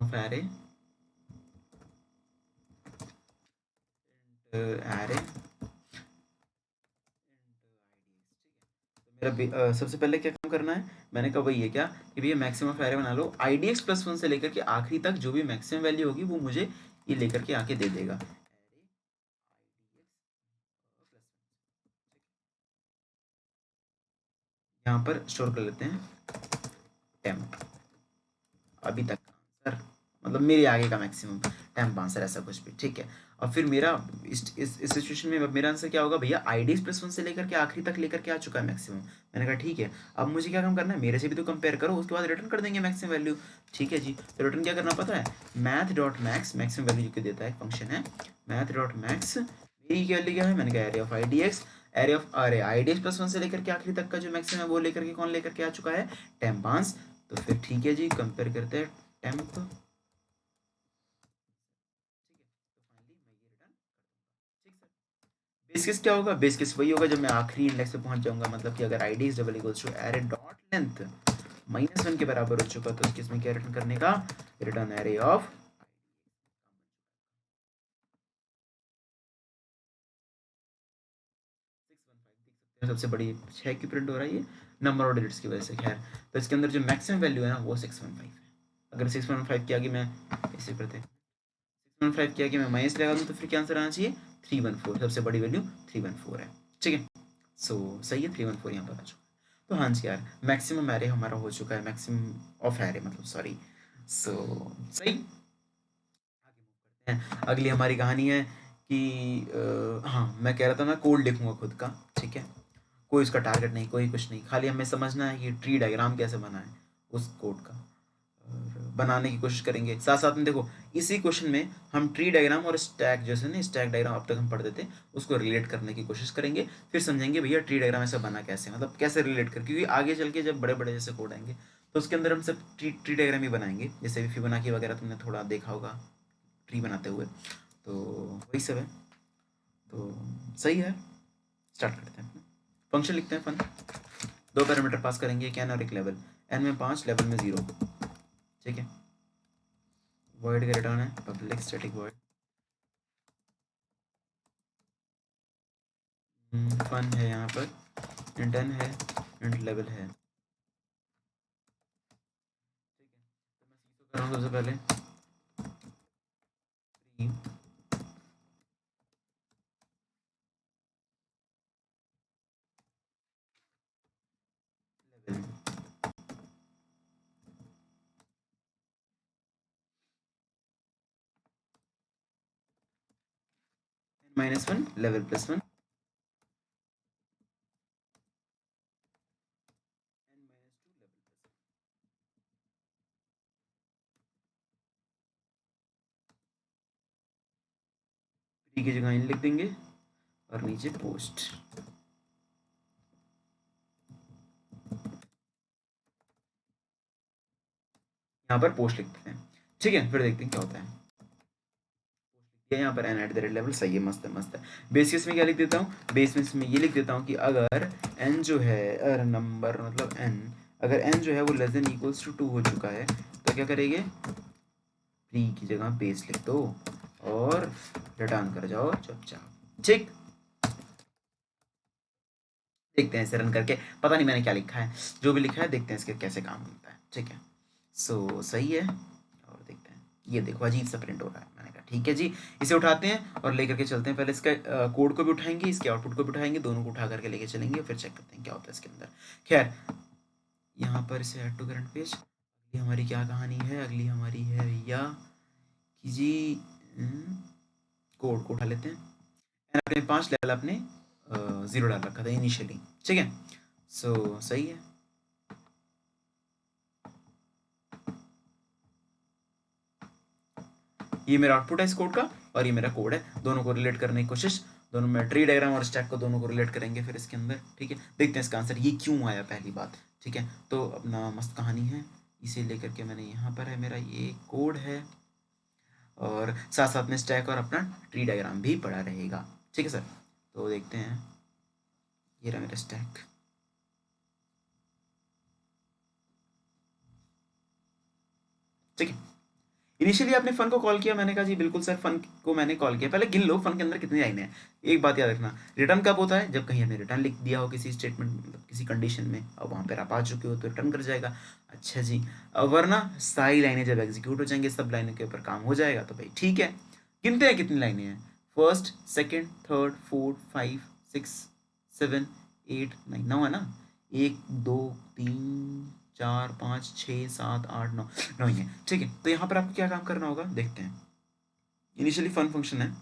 ऑफ एरे एरे मेरा सबसे पहले क्या काम करना है, मैंने कहा वही है क्या कि भैया मैक्सिमम ऑफ एरे बना लो, आईडीएक्स प्लस वन से लेकर के आखिरी तक जो भी मैक्सिमम वैल्यू होगी वो मुझे ये लेकर के आके दे देगा। यहाँ पर स्टोर कर लेते हैं टेम्प, अभी तक का आंसर मतलब मेरे आगे का मैक्सिमम टेम्प आंसर ऐसा कुछ भी, ठीक है। और फिर मेरा इस सिचुएशन में मेरा आंसर क्या होगा, भैया आईडीएक्स प्लस वन से लेकर के आखिरी तक लेकर के आ चुका है मैक्सिमम। मैंने कहा ठीक है, अब मुझे क्या काम करना है, मेरे से भी तो कंपेयर करो, उसके बाद रिटर्न कर देंगे मैक्सिमम वैल्यू। ठीक है जी, तो रिटर्न क्या करना पता है, math dot max, maximum value जो देता है फंक्शन है मैथ डॉट मैक्स, मेरी क्या वैल्यू क्या है, मैंने कहा array of IDX, array of अरे आईडीएक्स प्लस वन से लेकर के आखिरी तक का जो मैक्सिमम है वो लेकर के कौन लेकर के आ चुका है, टेम्प आंस। तो फिर ठीक है जी, कंपेयर करते हैं टेम्प, बेस केस क्या होगा, बेस केस वही होगा जब मैं आखिरी इंडेक्स पे पहुंच जाऊंगा, मतलब कि अगर ID is double equals to array dot length minus one के बराबर हो चुका तो इसमें क्या रिटर्न करने का, रिटर्न एरे ऑफ, सबसे बड़ी 6 की प्रिंट हो रहा है ये नंबर ऑफ डिजिट्स की वजह से। खैर, तो इसके अंदर जो मैक्सिमम वैल्यू है ना वो 615 है। अगर 615 की आगे मैं ऐसे करते हैं 615 की आगे मैं माइनस लगा दूं तो फिर क्या आंसर आना चाहिए, 314, सबसे बड़ी वैल्यू 314 है। ठीक है, सो सही है, 314 यहाँ पर आ चुका है। तो हाँ जी यार, मैक्सिमम एरे हमारा हो चुका है, मैक्सिमम ऑफ एरे मतलब, सॉरी। सो सही, हैं। अगली हमारी कहानी है कि हाँ मैं कह रहा था मैं कोड लिखूंगा खुद का, ठीक है। कोई उसका टारगेट नहीं, कोई कुछ नहीं, खाली हमें समझना है कि ट्री डायग्राम कैसे बनाए उस कोड का, और बनाने की कोशिश करेंगे। साथ साथ में देखो, इसी क्वेश्चन में हम ट्री डायग्राम और स्टैक जैसे ना, स्टैक डायग्राम अब तक हम पढ़ते थे, उसको रिलेट करने की कोशिश करेंगे। फिर समझेंगे भैया ट्री डायग्राम ऐसा बना कैसे, मतलब कैसे रिलेट कर, क्योंकि आगे चल के जब बड़े बड़े जैसे कोड आएंगे तो उसके अंदर हम सब ट्री डायग्राम ही बनाएंगे, जैसे फिबोनाची वगैरह तुमने थोड़ा देखा होगा ट्री बनाते हुए, तो वही सब है। तो सही है, स्टार्ट करते हैं। फंक्शन लिखते हैं फन, दो पैरामीटर पास करेंगे, एक एन और एक लेवल, एन में 5, लेवल में 0, ठीक है। वॉइड का रिटर्न है पब्लिक स्टैटिक वॉइड, फन है यहाँ पर, इंट एन है, इंट लेवल है, ठीक है। तो मैं सी तो कर रहा हूँ सबसे पहले, free level minus one level plus one, free की जगह इन लिख देंगे और नीचे पोस्ट, यहाँ पर पोस्ट लिखते हैं, ठीक है। फिर देखते हैं क्या होता है, यहाँ पर n at the rate level, सही है, मस्त है मस्त है। बेस केस में क्या लिख देता हूँ, बेस केस में ये लिख देता हूँ कि अगर एन जो है, अगर नंबर मतलब एन, अगर एन जो है वो लेस देन इक्वल्स टू 2 हो चुका है तो क्या करेंगे, प्री की जगह बेस लिख दो और रिटर्न कर जाओ चुपचाप, ठीक। देखते हैं इसे रन करके, पता नहीं मैंने क्या लिखा है, जो भी लिखा है देखते हैं इसके कैसे काम होता है, ठीक है। सो सही है, और देखते हैं, ये देखो अजीब सा प्रिंट हो रहा है, मैंने कहा ठीक है जी, इसे उठाते हैं और लेकर के चलते हैं। पहले इसका कोड को भी उठाएंगे, इसके आउटपुट को भी उठाएंगे, दोनों को उठा करके लेके चलेंगे, फिर चेक करते हैं क्या होता है इसके अंदर। खैर, यहाँ पर इसे ऐड टू करंट पेज, अगली हमारी क्या कहानी है, अगली हमारी है भैया कि जी कोड को उठा लेते हैं। अपने 5 लेवल अपने 0 डाल रखा था इनिशियली, ठीक है। सो सही है, ये मेरा आउटपुट है इस कोड का और ये मेरा कोड है, दोनों को रिलेट करने की कोशिश, दोनों में ट्री डायग्राम और स्टैक को दोनों को रिलेट करेंगे फिर इसके अंदर, ठीक है। देखते हैं इसका आंसर ये क्यों आया, पहली बात, ठीक है। तो अपना मस्त कहानी है, इसे लेकर के मैंने यहाँ पर है मेरा ये कोड है, और साथ साथ में स्टैक और अपना ट्री डायग्राम भी पड़ा रहेगा, ठीक है सर। तो देखते हैं, ये रहा मेरा स्टैक, ठीक है। इनिशियली आपने फन को कॉल किया, मैंने कहा जी बिल्कुल सर फन को मैंने कॉल किया। पहले गिन लो फन के अंदर कितनी लाइनें हैं। एक बात याद रखना, रिटर्न कब होता है, जब कहीं हमने रिटर्न लिख दिया हो किसी स्टेटमेंट, मतलब किसी कंडीशन में, और वहाँ पर आप आ चुके हो तो रिटर्न कर जाएगा। अच्छा जी, वरना सारी लाइनें जब एग्जीक्यूट हो जाएंगे, सब लाइनों के ऊपर काम हो जाएगा, तो भाई ठीक है। गिनते हैं कितनी लाइनें हैं। फर्स्ट, सेकेंड, थर्ड, फोर्थ, 5, 6, 7, 8, 9, 9 है ना। 1, 2, 3, 4, 5, 6, 7, 8, 9, 9 ही है, ठीक है। तो यहाँ पर आपको क्या काम करना होगा देखते हैं। इनिशियली फन फंक्शन है,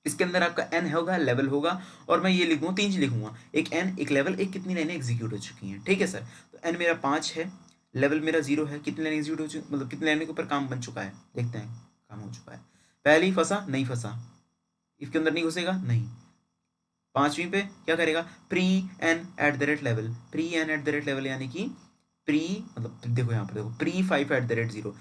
इसके अंदर आपका एन होगा, लेवल होगा, और मैं ये लिखूंगा, 3 चीज लिखूंगा, एक एन, एक लेवल, एक कितनी लाइनें एग्जीक्यूट हो चुकी हैं, ठीक है सर। तो एन मेरा 5 है, लेवल मेरा 0 है, कितनी लाइन एग्जीक्यूट हो चुकी, मतलब कितनी लाइनों के ऊपर काम बन चुका है, देखते हैं। काम हो चुका है, पहली फंसा नहीं फंसा, इसके अंदर नहीं घुसेगा नहीं। 5वीं पे क्या करेगा, pre n at the rate level, pre n at the rate level यानी कि प्री, मतलब देखो यहाँ पर देखो, प्री 5 एट द रेट 0,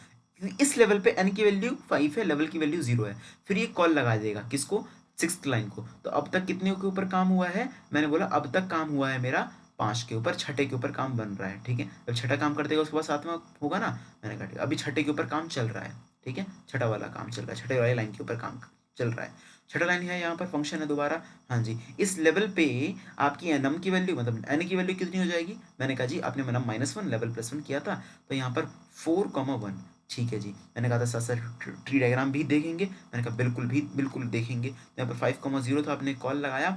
इस लेवल पे एन की वैल्यू 5 है, लेवल की वैल्यू 0 है, फिर ये कॉल लगा देगा किसको, 6th लाइन को। तो अब तक कितने के ऊपर काम हुआ है, मैंने बोला अब तक काम हुआ है मेरा 5 के ऊपर, छठे के ऊपर काम बन रहा है, ठीक है। जब छठा काम कर देगा उसके बाद 7वां होगा ना, मैंने कहा अभी छठे के ऊपर काम चल रहा है, ठीक है, छठा वाला काम चल रहा है, छठे वाली लाइन के ऊपर काम चल रहा है। छठा लाइन है यहाँ पर फंक्शन है दोबारा, हाँ जी। इस लेवल पे आपकी एनम की वैल्यू, मतलब एन की वैल्यू कितनी हो जाएगी, मैंने कहा जी आपने मैंने -1 लेवल +1 किया था, तो यहाँ पर 4,1, ठीक है जी। मैंने कहा था साथ साथ ट्री डायग्राम भी देखेंगे, मैंने कहा बिल्कुल देखेंगे। तो यहाँ पर 5,0 था, आपने कॉल लगाया,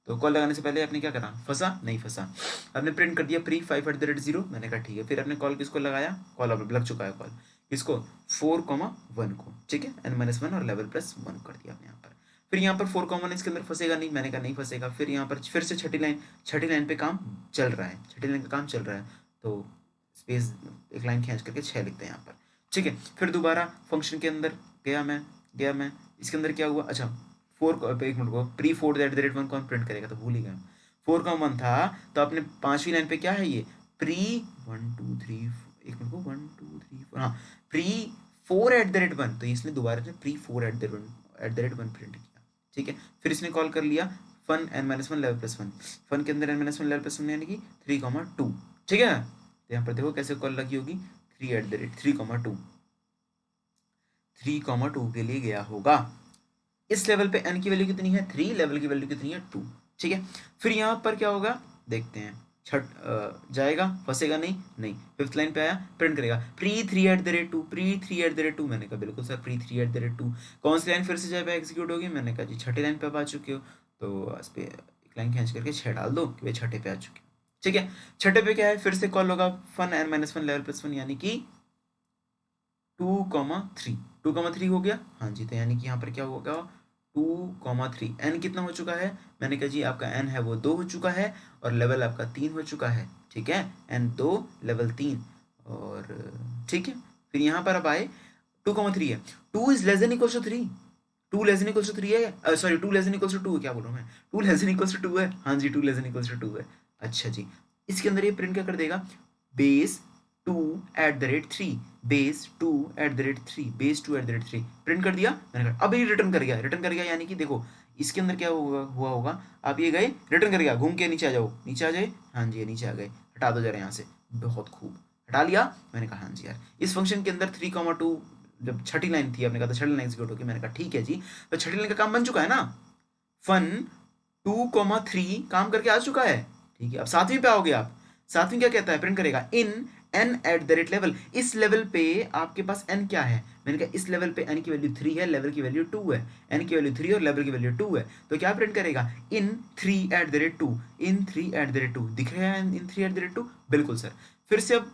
तो कॉल लगाने से पहले आपने क्या करा, फंसा नहीं फंसा, आपने प्रिंट कर दिया प्री 5 एट द रेट 0, मैंने कहा ठीक है। फिर आपने कॉल किसको लगाया, कॉल अब लग चुका है कॉल किसको, 4,1 को, ठीक है, n-1 और लेवल +1 कर दिया आपने यहाँ पर। फिर यहाँ पर 4,1 इसके अंदर फंसेगा नहीं, मैंने कहा नहीं फंसेगा। फिर यहाँ पर फिर से छठी लाइन पे काम चल रहा है, छठी लाइन का काम चल रहा है, तो स्पेस एक लाइन खींच करके 6 लिखते हैं यहाँ पर, ठीक है। फिर दोबारा फंक्शन के अंदर गया मैं, इसके अंदर क्या हुआ, अच्छा 4, एक मिनट को, प्री 4 एट द रेट 1 कौन प्रिंट करेगा, तो भूल ही गया। 4,1 था, तो आपने 5वीं लाइन पे क्या है ये, प्री 1 2 3, एक मिनट को 1 2 3 4, हाँ प्री 4 एट द रेट 1, तो इसने दोबारा से pre 4 eight the rate 1 print किया, ठीक है। फिर इसने कॉल कर लिया फन n-1 लेवल +1, फन के अंदर n-1 लेवल +1 यानी कि 3,2, ठीक है। तो यहाँ पर देखो कैसे कॉल लगी होगी, 3 एट द रेट 3,2, 3,2 के लिए गया होगा। इस लेवल पे n की वैल्यू कितनी है, 3, लेवल की वैल्यू कितनी है, 2, ठीक है। फिर यहाँ पर क्या होगा देखते हैं, जाएगा फंसेगा नहीं, 5th लाइन पे आया, प्रिंट करेगा pre 3 at the rate 2, pre 3 at the rate 2, मैंने कहा बिल्कुल sir pre 3 at the rate 2। कौन सी लाइन फिर से जाए एग्जीक्यूट होगी, मैंने कहा जी छठे लाइन पे आप आ चुके हो, तो इस पे एक लाइन खींच करके 6 डाल दो कि भाई छठे पे आ चुके हो, ठीक है। छठे पे क्या है, फिर से कॉल होगा फन n-1 लेवल +1 यानी कि 2,3, 2,3 हो गया, हाँ जी। तो यानी कि यहाँ पर क्या होगा, 2,3, एन कितना हो चुका है, मैंने कहा जी आपका एन है वो 2 हो चुका है, और लेवल आपका 3 हो चुका है, ठीक है, एन 2 लेवल 3, और ठीक है। फिर यहाँ पर अब आए 2,3 है, 2 is less than equal to 3, 2 less than equal to 3 है, sorry 2 less than equal to 2, क्या बोल रहा हूँ मैं, 2 लेस देन इक्वल टू 2 है, हाँ जी 2 लेस देन इक्वल टू 2 है। अच्छा जी, इसके अंदर ये प्रिंट क्या कर देगा, base 2 eight the rate 3, base 2 eight the rate 3, base 2 eight the rate 3, print कर दिया मैंने कहा। अब ये रिटर्न कर गया यानी कि देखो इसके अंदर क्या हुआ होगा, आप ये गए रिटर्न कर गया, घूम के नीचे आ जाओ, नीचे आ जाए, हाँ जी ये नीचे आ गए, हटा दो जरा यहाँ से, बहुत खूब हटा लिया। मैंने कहा हाँ जी यार, इस फंक्शन के अंदर 3,2 जब छठी लाइन थी, आपने कहा था छठी लाइन एग्जीक्यूट होगी, मैंने कहा ठीक है जी, तो छठी लाइन का काम बन चुका है ना, फन 2,3 काम करके आ चुका है, ठीक है। अब 7वीं पे आओगे आप, 7वीं क्या कहता है, प्रिंट करेगा इन n eight the rate level, इस लेवल पे आपके पास n क्या है, मैंने कहा इस लेवल पे n की वैल्यू 3 है, लेवल की वैल्यू 2 है, n की वैल्यू 3 और लेवल की वैल्यू 2 है, तो क्या प्रिंट करेगा, इन 3 at the rate 2, in 3 at the rate 2, दिख रहा है इन 3 एट द रेट 2, बिल्कुल सर। फिर से अब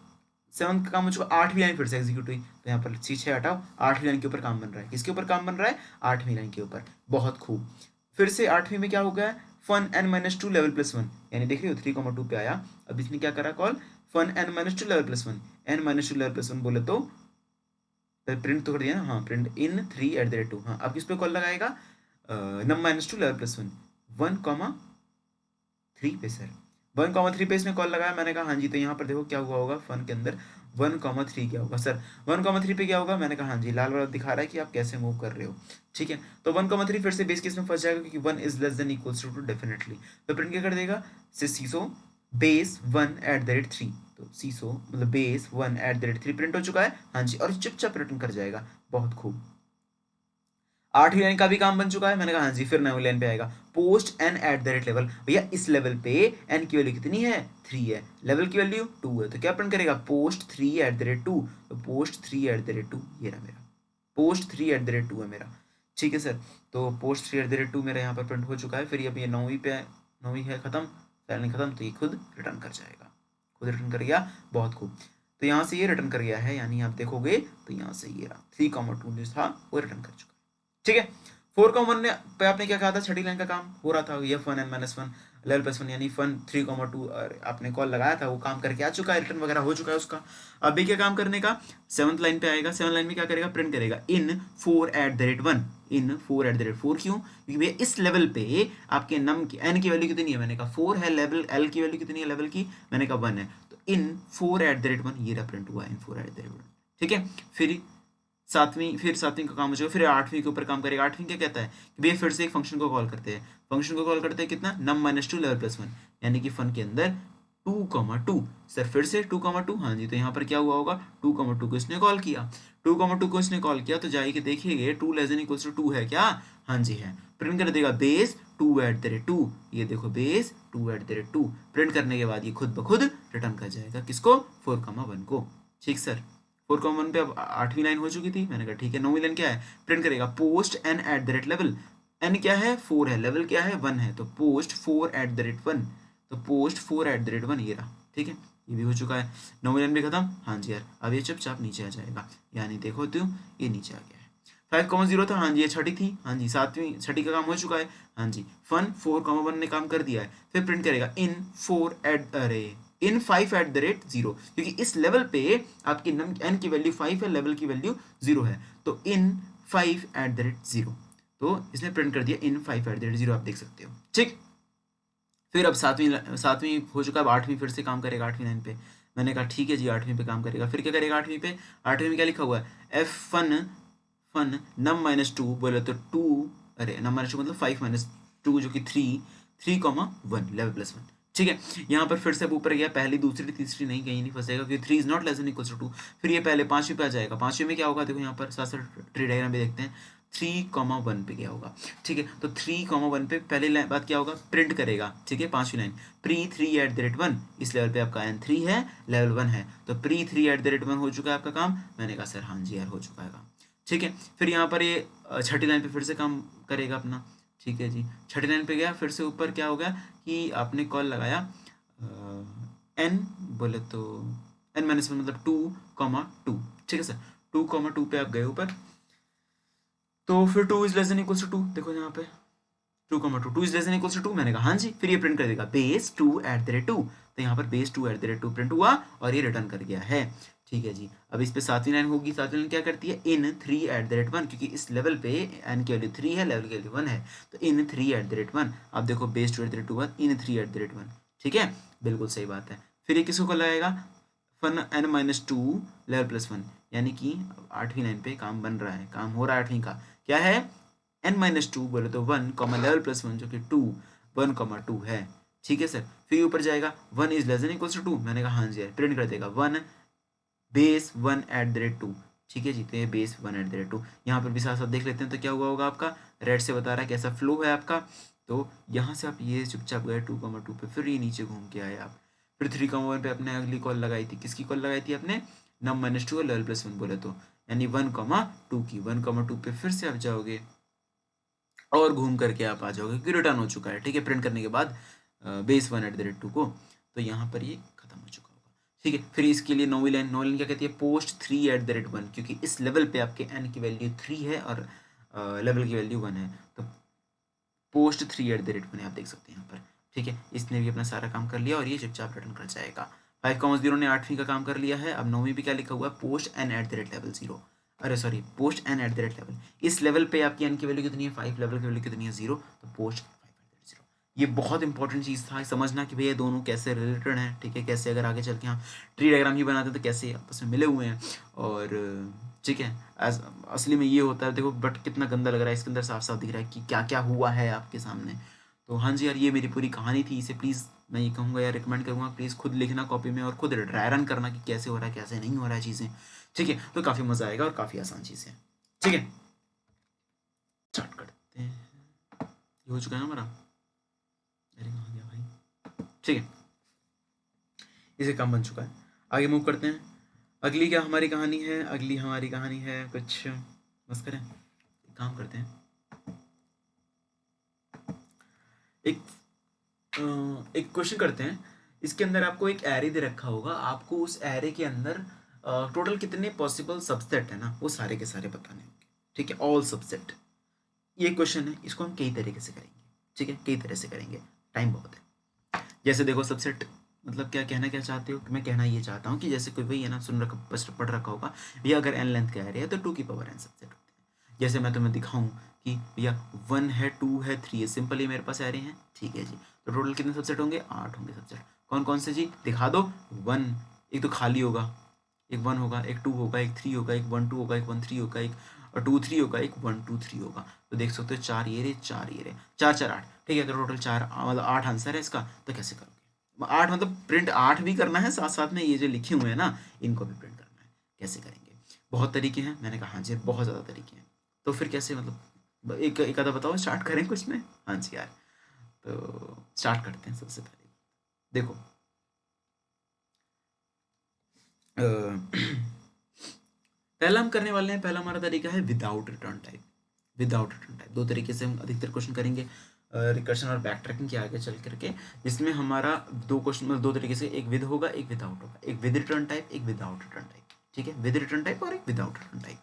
7 का काम हो चुका, 8वीं लाइन फिर से एग्जीक्यूट हुई, तो यहाँ पर C6 हटाओ, 8वीं लाइन के ऊपर काम बन रहा है, किसके ऊपर काम बन रहा है, 8वीं लाइन के ऊपर, बहुत खूब। फिर से 8वीं में क्या हो गया, फन n-2 लेवल +1, यानी देख रहे हो 3,2 पे आया, अब इसने क्या करा call, fun n-2 level +1, n-2 level +1 बोले तो प्रिंट तो कर दिया ना, हाँ print in 3 at the rate 2, हाँ अब किस पे कॉल लगाएगा, num-2 लेवल +1, 1,3 पे सर, 1,3 पे इसने कॉल लगाया, मैंने कहा हाँ जी। तो यहाँ पर देखो क्या हुआ होगा, फन के अंदर 1,3 क्या होगा सर, 1,3 पे क्या होगा, मैंने कहा हाँ जी, लाल वाला दिखा रहा है कि आप कैसे मूव कर रहे हो, ठीक है। तो 1,3 फिर से बेस केस में फंस जाएगा, क्योंकि 1 is less than equals to 2 definitely, तो प्रिंट क्या कर देगा, सिसो बेस 1 एट द रेट 3, तो सीसो मतलब base 1 at the rate 3 print हो चुका है, हाँ जी, और चुपचाप रिटर्न कर जाएगा। बहुत खूब। 8वीं लाइन का भी काम बन चुका है, मैंने कहा हाँ जी। फिर 9वीं लाइन पे आएगा post n at the rate level. भैया इस लेवल पे एन की वैल्यू कितनी है, 3 है, लेवल की वैल्यू 2 है, तो क्या प्रिंट करेगा, पोस्ट 3 एट द रेट 2। तो पोस्ट 3 एट द रेट 2 ये रहा मेरा, पोस्ट 3 एट द रेट 2 है मेरा, ठीक है सर। तो पोस्ट 3 एट द रेट 2 मेरा यहाँ पर प्रिंट हो चुका है। फिर अब ये 9वीं पे, 9वीं है खत्म, लाइन खत्म, तो ये खुद रिटर्न कर जाएगा, खुद रिटर्न कर गया, बहुत खूब। तो यहाँ से ये रिटर्न कर गया है, यानी आप देखोगे तो यहाँ से ये रहा 3,2 जो था वो रिटर्न कर चुका है, ठीक है। 4,1 पे आपने क्या कहा था, छठी लाइन का काम हो रहा था, f one n minus one level plus one, यानी फन 3,2 आपने कॉल लगाया था, वो काम करके आ चुका है, रिटर्न वगैरह हो चुका है उसका। अभी क्या काम करने का, 7th लाइन पे आएगा। 7th लाइन में क्या करेगा, प्रिंट करेगा इन 4 eight the rate 1, in 4 eight the rate 4, क्यों, क्योंकि भैया इस लेवल पे आपके नम की एन की वैल्यू कितनी है, मैंने कहा 4 है, लेवल एल की वैल्यू कितनी है लेवल की, मैंने कहा 1 है, तो इन 4 एट द रेट 1 ये प्रिंट हुआ, इन 4 एट द रेट 1, ठीक है। फिर सातवीं का काम हो जाएगा, फिर 8वीं के ऊपर काम करेगा। 8वीं क्या कहता है कि भैया फिर से एक फंक्शन को कॉल करते हैं, फंक्शन को कॉल करते हैं कितना, num-2 लेवल प्लस 1, यानी कि फन के अंदर 2,2 सर, फिर से 2,2, हाँ जी। तो यहाँ पर क्या हुआ होगा, 2,2 को इसने कॉल किया, 2,2 को इसने कॉल किया, तो जाइए देखिए 2 लेस देन इक्वल्स टू 2 है क्या, हाँ जी है। प्रिंट कर देगा बेस 2 एट द रेट 2, ये देखो base 2 eight the rate 2, print करने के बाद ये खुद ब खुद रिटर्न कर जाएगा किसको, 4,1 को, ठीक सर। 4,1 पे अब 8वीं लाइन हो चुकी थी, मैंने कहा ठीक है। 9वीं लाइन क्या है, प्रिंट करेगा post n at the rate level, n क्या है 4 है, लेवल क्या है 1 है, तो पोस्ट 4 एट द रेट 1, तो पोस्ट 4 एट द रेट 1 ये रहा, ठीक है, ये भी हो चुका है। 9वीं लाइन भी खत्म, हाँ जी यार। अब ये चुपचाप नीचे आ जाएगा, यानी देखो तो ये नीचे आ गया है। 5,0 था, हाँ जी, ये छठी थी, हाँ जी। छठी का काम हो चुका है, हाँ जी। फन 4,1 ने काम कर दिया है। फिर प्रिंट करेगा इन 4 एट अरे इन 5 एट द रेट 0, क्योंकि इस लेवल पे आपकी एन की वैल्यू 5 है, लेवल की वैल्यू 0 है, तो इन 5 एट द रेट 0, तो इसने प्रिंट कर दिया इन 5 एट द रेट 0, आप देख सकते हो, ठीक। फिर अब सातवीं हो चुका है, अब 8वीं फिर से काम करेगा 8वीं लाइन पे। मैंने कहा ठीक है जी, 8वीं पे काम करेगा। फिर क्या करेगा 8वीं पे, 8वीं में क्या लिखा हुआ है, एफ फन num-2 बोले तो 2, अरे num-2 मतलब 5-2 जो कि 3,1 लेवल प्लस 1, ठीक है। यहाँ पर फिर से ऊपर गया, पहली दूसरी तीसरी नहीं, कहीं नहीं फंसेगा, क्योंकि 3 is not less than equals to 2। फिर ये पहले 5वीं पे आ जाएगा। 5वीं में क्या होगा, देखो यहाँ पर साथ साथ ट्री डायग्राम भी देखते हैं, 3,1 पे क्या होगा, ठीक है। तो 3,1 पे पहले बात क्या होगा, प्रिंट करेगा, ठीक है। 5वीं line pre 3 at the rate 1, इस लेवल पे आपका एन 3 है, लेवल 1 है, तो प्री 3 एट द रेट 1 हो चुका है आपका काम। मैंने कहा सर हाँ जी यार हो चुका है काम, ठीक है। फिर यहाँ पर ये छठी लाइन पे फिर से काम करेगा अपना, ठीक है जी। छठी लाइन पे गया, फिर से ऊपर क्या होगा कि आपने कॉल लगाया एन बोले तो n-1 मतलब 2,2, ठीक है सर। 2,2 पे आप गए ऊपर, तो फिर 2 is less than equals to 2, देखो यहाँ पे 2,2 is less than equals to 2, मैंने कहा हाँ जी। फिर ये प्रिंट कर देगा बेस 2 एट द रेट 2, तो यहाँ पर base 2 eight the rate 2 print हुआ और ये रिटर्न कर गया है, ठीक है जी। अब इस पे 7वीं लाइन होगी। 7वीं लाइन क्या करती है, इन 3 एट द रेट 1, क्योंकि इस लेवल पे एन की वैल्यू 3 है, लेवल की वैल्यू 1 है, तो इन 3 एट द रेट 1। अब देखो base 2 eight the rate 1, in 3 at the rate 1, ठीक है, बिल्कुल सही बात है। फिर ये किसको लगाएगा, फन n-2 लेवल प्लस 1, यानी कि 8वीं लाइन पे काम बन रहा है, काम हो रहा है 8वीं का, क्या है n-2 बोले तो 1 कॉमा लेवल प्लस 1 जो कि 2, 1,2 है, ठीक है सर। फिर ऊपर जाएगा 1 is less than equals to 2, मैंने कहा हाँ जी, प्रिंट कर देगा 1 बेस 1 एट द रेट 2, ठीक है जी। तो ये बेस 1 एट द रेट 2, यहाँ पर भी साथ साथ देख लेते हैं तो क्या हुआ होगा आपका, रेड से बता रहा है कैसा फ्लो है आपका। तो यहाँ से आप ये चुपचाप गए 2,2 पे, फिर ये नीचे घूम के आए आप, फिर 3,1 पे अपने अगली कॉल लगाई थी, किसकी कॉल लगाई थी अपने, num-2 और लेवल प्लस 1 बोले तो, यानी 1,2 की, 1,2 पे फिर से आप जाओगे और घूम करके आप आ जाओगे कि रिटर्न हो चुका है, ठीक है, प्रिंट करने के बाद बेस 1 एट द रेट 2 को, तो यहाँ पर ये खत्म हो चुका होगा, ठीक है। फिर इसके लिए 9वीं लाइन क्या कहती है, पोस्ट 3 एट द रेट 1, क्योंकि इस लेवल पे आपके एन की वैल्यू 3 है और लेवल की वैल्यू 1 है, तो पोस्ट 3 एट द रेट 1 आप देख सकते हैं यहाँ पर, ठीक है। इसने भी अपना सारा काम कर लिया और ये चुपचाप रिटर्न कर जाएगा। 5,0 ने 8वीं का काम कर लिया है। अब 9वीं पे क्या लिखा हुआ है, post n at the rate level 0, अरे sorry, post n at the rate level, इस लेवल पे आपकी एन की वैल्यू कितनी है 5, लेवल की वैल्यू कितनी है 0, तो पोस्ट 5 एट द रेट 0। ये बहुत इंपॉर्टेंट चीज़ था समझना कि भैया दोनों कैसे रिलेटेड हैं, ठीक है, कैसे अगर आगे चल के हम ट्री डायग्राम ही बनाते तो कैसे आपस में मिले हुए हैं, और ठीक है असली में ये होता है, देखो बट कितना गंदा लग रहा है, इसके अंदर साफ साफ दिख रहा है कि क्या क्या हुआ है आपके सामने। तो हाँ जी यार, ये मेरी पूरी कहानी थी, इसे प्लीज़ मैं ये कहूँगा या रिकमेंड करूँगा प्लीज़ खुद लिखना कॉपी में और खुद ड्राई रन करना कि कैसे हो रहा है कैसे नहीं हो रहा है चीज़ें, ठीक है। तो काफ़ी मज़ा आएगा और काफ़ी आसान चीज़ें हैं, ठीक है। स्टार्ट करते हैं। ये हो चुका है ना हमारा, अरे कहाँ गया भाई, ठीक है, इसे काम बन चुका है। आगे मूव करते हैं। अगली क्या हमारी कहानी है, अगली हमारी कहानी है कुछ बस करें, काम करते हैं। एक एक क्वेश्चन करते हैं। इसके अंदर आपको एक एरे दे रखा होगा, आपको उस एरे के अंदर टोटल कितने पॉसिबल सबसेट है ना वो सारे के सारे बताने होंगे, ठीक है, ऑल सबसेट। ये क्वेश्चन है, इसको हम कई तरीके से करेंगे, ठीक है, कई तरह से करेंगे, टाइम बहुत है। जैसे देखो सबसेट मतलब क्या कहना क्या चाहते हो, मैं कहना ये चाहता हूँ कि जैसे कोई वही है ना सुन रखा पढ़ रखा होगा भैया, अगर एन लेंथ का एरे है तो 2 की पावर n सबसेट होते हैं। जैसे मैं तुम्हें दिखाऊं कि भैया 1 है 2 है 3 है, सिंपली मेरे पास एरे हैं, ठीक है जी। तो टोटल कितने सबसेट होंगे, 8 होंगे सबसेट। कौन कौन से जी दिखा दो। 1 एक तो खाली होगा, एक 1 होगा, एक 2 होगा, एक 3 होगा, एक 1 2 होगा, एक 1 3 होगा, एक 2 3 होगा, एक 1 2 3 होगा। तो देख सकते हो 4 ये रे 4 ये रे 4 4 8, ठीक है। अगर टोटल 4 मतलब 8 आंसर है इसका, तो कैसे करोगे। 8 मतलब प्रिंट 8 भी करना है, साथ साथ में ये जो लिखे हुए हैं ना इनको भी प्रिंट करना है। कैसे करेंगे, बहुत तरीके हैं। मैंने कहा हाँ जी बहुत ज़्यादा तरीके हैं। तो फिर कैसे मतलब एक आधा बताओ, स्टार्ट करें कुछ में। हाँ जी यार, तो स्टार्ट करते हैं। सबसे पहले देखो पहला हम करने वाले हैं, पहला हमारा तरीका है without return type. Without return type दो तरीके से हम अधिकतर क्वेश्चन करेंगे रिकर्शन और बैक ट्रैकिंग के आगे चल करके, जिसमें हमारा दो क्वेश्चन मतलब दो तरीके से, एक विद होगा एक विदाउट होगा, एक विद रिटर्न टाइप एक विदाउट रिटर्न टाइप, ठीक है। विद रिटर्न टाइप और एक विदाउट रिटर्न टाइप।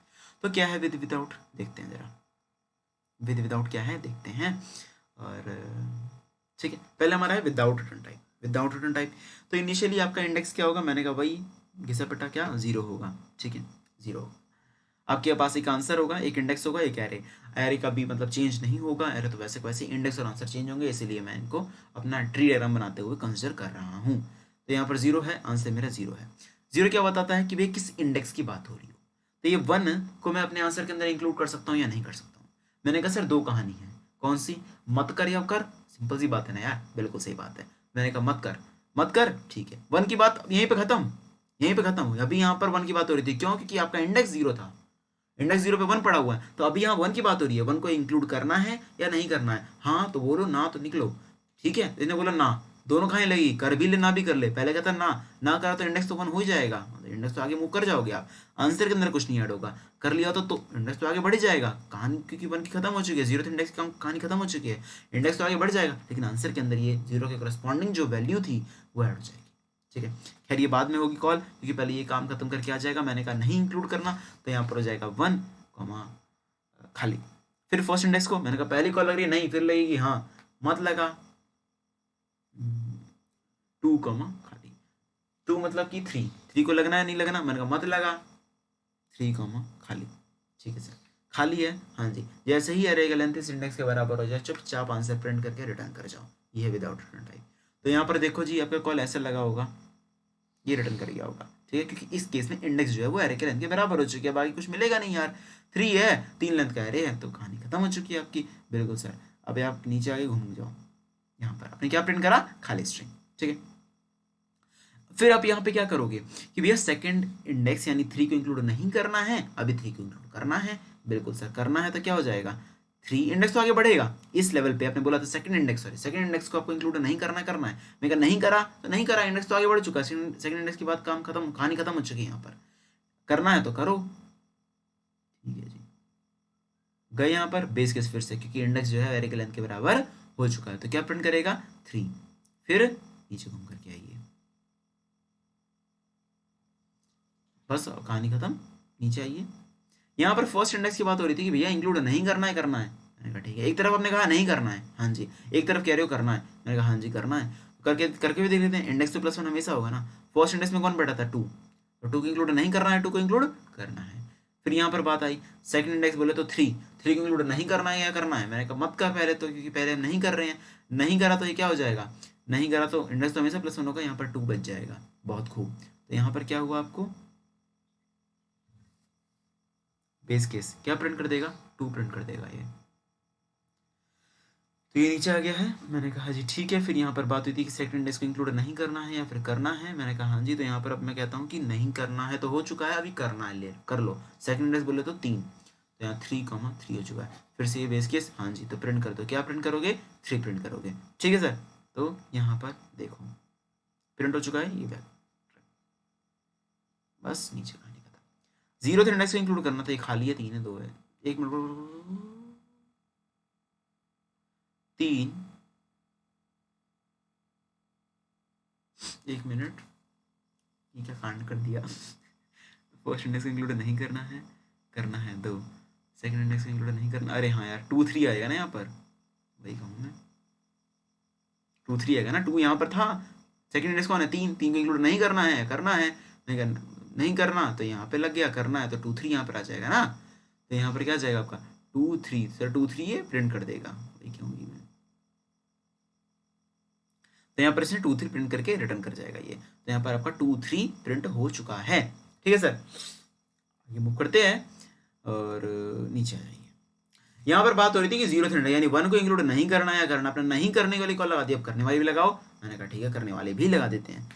तो क्या है विद विदाउट, देखते हैं जरा। विद विदाउट क्या है देखते हैं। और ठीक है, पहले हमारा है without return type. Without return type तो इनिशियली आपका इंडेक्स क्या होगा, मैंने कहा भाई घिसा पिटा क्या 0 होगा, ठीक है 0। आपके पास एक आंसर होगा, एक इंडेक्स होगा, एक एरे। एरे का भी मतलब चेंज नहीं होगा, एरे तो वैसे वैसे इंडेक्स और आंसर चेंज होंगे, इसीलिए मैं इनको अपना ट्री डायग्राम बनाते हुए कंसिडर कर रहा हूँ। तो यहाँ पर 0 है, आंसर मेरा 0 है। 0 क्या बताता है कि भाई किस इंडेक्स की बात हो रही हो। तो ये 1 को मैं अपने आंसर के अंदर इंक्लूड कर सकता हूँ या नहीं कर सकता हूँ। मैंने कहा सर दो कहानी है, कौन सी, मत कर या कर, सिंपल सी बात है ना यार, बिल्कुल सही बात है। मैंने कहा मत कर, मत कर, ठीक है। 1 की बात यहीं पे खत्म, यहीं पे खत्म हुई। अभी यहाँ पर 1 की बात हो रही थी, क्यों, क्योंकि आपका इंडेक्स 0 था, इंडेक्स 0 पे 1 पड़ा हुआ है। तो अभी यहाँ 1 की बात हो रही है, 1 को इंक्लूड करना है या नहीं करना है। हाँ तो बोलो, ना तो निकलो, ठीक है। इसने बोला ना, दोनों कहाँ लगी, कर भी ले ना भी कर ले। पहले कहता ना, ना करा तो इंडेक्स तो 1 हो ही जाएगा, मतलब इंडेक्स तो आगे मूव कर जाओगे आप, आंसर के अंदर कुछ नहीं ऐड होगा। कर लिया तो इंडेक्स तो आगे बढ़ जाएगा, कहानी क्योंकि 1 की खत्म हो चुकी है, 0 इंडेक्स की कहानी खत्म हो चुकी है, इंडेक्स तो आगे बढ़ जाएगा, लेकिन आंसर के अंदर ये 0 के करस्पॉन्डिंग जो वैल्यू थी वो ऐड हो जाएगी, ठीक है। खैर ये बाद में होगी कॉल, क्योंकि पहले ये काम खत्म करके आ जाएगा। मैंने कहा नहीं इंक्लूड करना, तो यहाँ पर हो जाएगा 1 कॉमा खाली। फिर फर्स्ट इंडेक्स को मैंने कहा पहली कॉल लग रही है, नहीं फिर लगेगी, हाँ मत लगा 2 कॉमा खाली। 2 मतलब कि 3 को लगना है नहीं लगना, मैंने कहा मत लगा 3 कॉमा खाली, ठीक है सर खाली है, हाँ जी। जैसे ही अरे का लेंथ इस इंडेक्स के बराबर हो जाए, चुपचाप आंसर प्रिंट करके रिटर्न कर जाओ। ये है विदाउट रिटर्न टाइप। तो यहाँ पर देखो जी, आपका कॉल ऐसे लगा होगा, ये रिटर्न कर गया होगा, ठीक है, क्योंकि इस केस में इंडेक्स जो है वो एरे के लेंथ के बराबर हो चुकी है, बाकी कुछ मिलेगा नहीं यार। 3 है, 3 लेंथ का एरे है, तो कहानी खत्म हो चुकी है आपकी। बिल्कुल सर। अब आप नीचे आगे घूम जाओ, यहाँ पर आपने क्या प्रिंट करा, खाली स्ट्रिंग, ठीक है। फिर आप यहाँ पे क्या करोगे कि भैया सेकंड इंडेक्स यानी 3 को इंक्लूड नहीं करना है, अभी 3 को इंक्लूड करना है। बिल्कुल सर करना है, तो क्या हो जाएगा 3 इंडेक्स तो आगे बढ़ेगा इस लेवल पे। आपने बोला था second index, sorry second index को आपको इंक्लूड नहीं करना, करना है। मैं कहा नहीं करा तो नहीं करा, इंडेक्स तो आगे बढ़ चुका है, सेकंड इंडेक्स की बात काम खत्म, कहानी खत्म हो चुकी है। यहाँ पर करना है तो करो, ठीक है जी। गए यहाँ पर बेस केस फिर से, क्योंकि इंडेक्स जो है एरे के लेंथ के बराबर हो चुका है, तो क्या प्रिंट करेगा 3। फिर नीचे घूम करके आइए, बस कहानी खत्म, नीचे आइए। यहाँ पर फर्स्ट इंडेक्स की बात हो रही थी कि भैया इंक्लूड नहीं करना है, करना है। मैंने कहा ठीक है, एक तरफ आपने कहा नहीं करना है, हाँ जी, एक तरफ कह रहे हो करना है, मैंने कहा हाँ जी करना है। करके करके भी देख लेते हैं, इंडेक्स तो +1 हमेशा होगा ना। फर्स्ट इंडेक्स में कौन बैठा था 2, तो 2 को इंक्लूड नहीं करना है, 2 को इंक्लूड करना है। फिर यहाँ पर बात आई सेकंड इंडेक्स बोले तो 3 को इंक्लूड नहीं करना है या करना है। मैंने कहा मत कर पहले तो, क्योंकि पहले हम नहीं कर रहे हैं, नहीं करा तो ये क्या हो जाएगा, नहीं करा तो इंडेक्स तो हमेशा +1 होगा, यहाँ पर 2 बच जाएगा। बहुत खूब, तो यहाँ पर क्या हुआ आपको बेस केस क्या प्रिंट कर देगा, 2 प्रिंट कर देगा ये। तो ये नीचे आ गया है। मैंने कहा जी ठीक है। फिर यहाँ पर बात हुई थी कि सेकंड इंडेक्स को इंक्लूड नहीं करना है या फिर करना है। मैंने कहा हाँ जी। तो यहाँ पर अब मैं कहता हूँ कि नहीं करना है, तो हो चुका है, अभी करना है, ले कर लो। सेकंड इंडेक्स बोले तो 3, तो यहाँ 3,3 हो चुका है। फिर से ये बेस केस, हाँ जी। तो प्रिंट कर दो, क्या प्रिंट करोगे? 3 प्रिंट करोगे, ठीक है सर। तो यहाँ पर देखो प्रिंट हो चुका है ये बैक, बस नीचे कहानी खत्म। 0 इंडेक्स को इंक्लूड करना था, ये खाली है, 3 है, 2 है, 1 मिनट, 3, 1 मिनट, ये क्या कांड कर दिया। फर्स्ट इंडेक्स को इंक्लूड नहीं करना है, करना है 2, सेकंड इंडेक्स को इंक्लूड नहीं करना, अरे हाँ यार 2 3 आएगा ना यहाँ पर, वही कहूँ मैं, 2 3 आएगा ना, 2 यहाँ पर था, सेकंड इंडेक्स कौन है? 3, 3 को इंक्लूड नहीं करना है, करना है, नहीं करना, नहीं करना तो यहाँ पे लग गया, करना है तो 2 3 यहाँ पर आ जाएगा ना। तो यहाँ पर क्या आ जाएगा आपका 2 3, सर 2 3 ये प्रिंट कर देगा, वही कहूँगी मैं। तो यहाँ पर इसने 2 3 प्रिंट करके रिटर्न कर जाएगा ये। तो यहाँ पर आपका 2 3 प्रिंट हो चुका है, ठीक है सर। ये मूव करते हैं और नीचे आ जाएंगे। यहाँ पर बात हो रही थी कि 0 3 यानी 1 को इंक्लूड नहीं करना है, करना, अपने नहीं करने वाली कॉल लगा दी, अब करने वाली भी लगाओ। मैंने कहा ठीक है, करने वाले भी लगा देते हैं,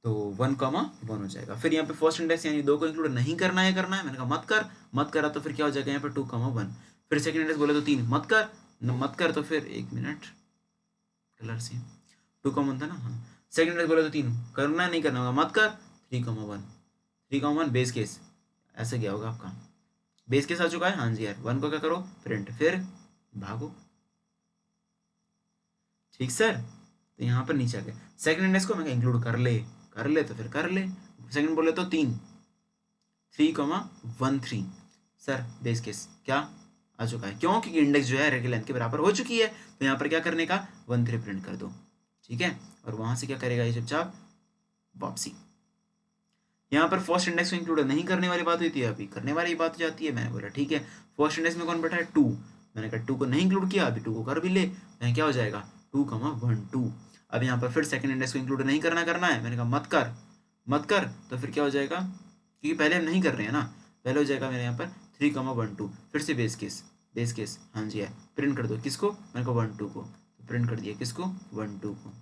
तो 1,1 हो जाएगा। फिर यहाँ पे फर्स्ट इंडेक्स यानी 2 को इंक्लूड नहीं करना है, करना है, मैंने कहा मत कर, मत करा तो फिर क्या हो जाएगा यहाँ पे 2,1। फिर सेकंड इंडेक्स बोले तो 3 मत कर, मत कर तो फिर 1 मिनट, कलर से 2,1 था ना, हाँ। सेकंड इंडेक्स बोले तो 3 करना नहीं करना होगा, मत कर, 3,1, 3,1 बेस केस, ऐसे क्या होगा आपका बेस केस आ चुका है, हाँ जी यार। 1 को क्या करो? प्रिंट, फिर भागो, ठीक सर। तो यहाँ पर नीचे आ गया सेकंड इंडेक्स को मैं इंक्लूड कर ले, कर ले तो फिर कर ले। सेकंड बोले तो 3, 3,13 सर बेस केस क्या आ चुका है, क्यों? क्योंकि इंडेक्स जो है एरे की लेंथ के बराबर हो चुकी है। तो यहाँ पर क्या करने का 1 3 प्रिंट कर दो, ठीक है। और वहां से क्या करेगा ये चुपचाप वापसी। यहाँ पर फर्स्ट इंडेक्स को इंक्लूड नहीं करने वाली बात हुई थी, अभी करने वाली बात हो जाती है। मैंने बोला ठीक है, फर्स्ट इंडेक्स में कौन बैठा है? 2, मैंने कहा 2 को नहीं इंक्लूड किया, अभी 2 को कर भी ले, तो क्या हो जाएगा 2,1 2। अब यहाँ पर फिर सेकंड इंडेक्स को इंक्लूड नहीं करना, करना है, मैंने कहा मत कर, मत कर तो फिर क्या हो जाएगा, क्योंकि पहले हम नहीं कर रहे हैं ना, पहले हो जाएगा मेरे यहाँ पर 3,1 2। फिर से बेस केस, बेस केस, हाँ जी है, प्रिंट कर दो किसको? मैंने कहा 1 2 को, प्रिंट कर दिया किसको? 1 2 को।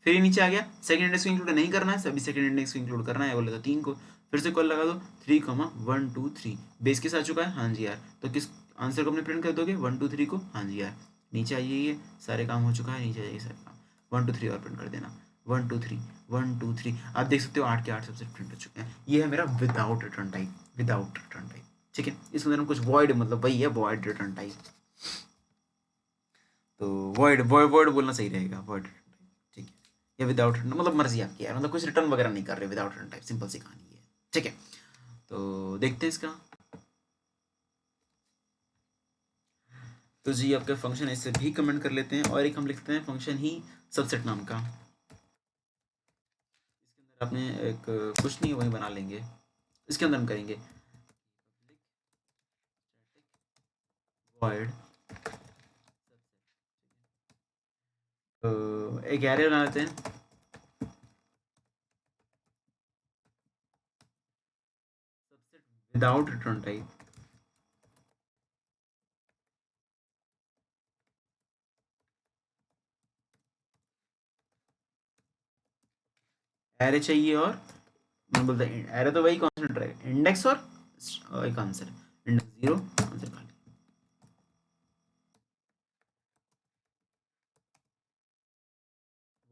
फिर ये नीचे आ गया सेकंड इंडेक्स को इंक्लूड नहीं करना है, सभी सेकंड इंडेक्स को इंक्लूड करना है बोले तो 3 को। फिर से कॉल लगा दो 3,1 2 3 बेस के साथ चुका है, हाँ जी यार। तो किस आंसर को अपने प्रिंट कर दोगे? 1 2 3 को, हाँ जी यार। नीचे आइए, ये सारे काम हो चुका है, नीचे आइए सारे काम। 1 2 3 और प्रिंट कर देना, 1 2 3 1 2 3। आप देख सकते हो 8 के 8 सबसे प्रिंट हो चुके हैं। ये है मेरा without return type, without return type, ठीक है। इसके अंदर कुछ वॉइड, मतलब वही है वॉइड रिटर्न टाइप। तो वॉइड वॉइड बोलना सही रहेगा, वॉइड, ठीक है। या विदाउट रिटर्न, मतलब मर्जी आपकी है, मतलब कुछ रिटर्न वगैरह नहीं कर रहे, विदाउट रिटर्न टाइप, सिंपल सी कहानी है, ठीक है। तो देखते हैं इसका। तो जी आपका फंक्शन ऐसे भी कमेंट कर लेते हैं, और एक हम लिखते हैं फंक्शन ही सबसेट नाम का। इसके अंदर आपने एक कुछ नहीं वही बना लेंगे, इसके अंदर हम करेंगे वॉइड, एक एरे बना लेते हैं, विदाउट रिटर्न टाइप। एरे चाहिए, और मैं बोलता एरे तो वही कॉन्स्टेंट रहेगा, इंडेक्स और एक आंसर, इंडेक्स 0 आंसर खाली।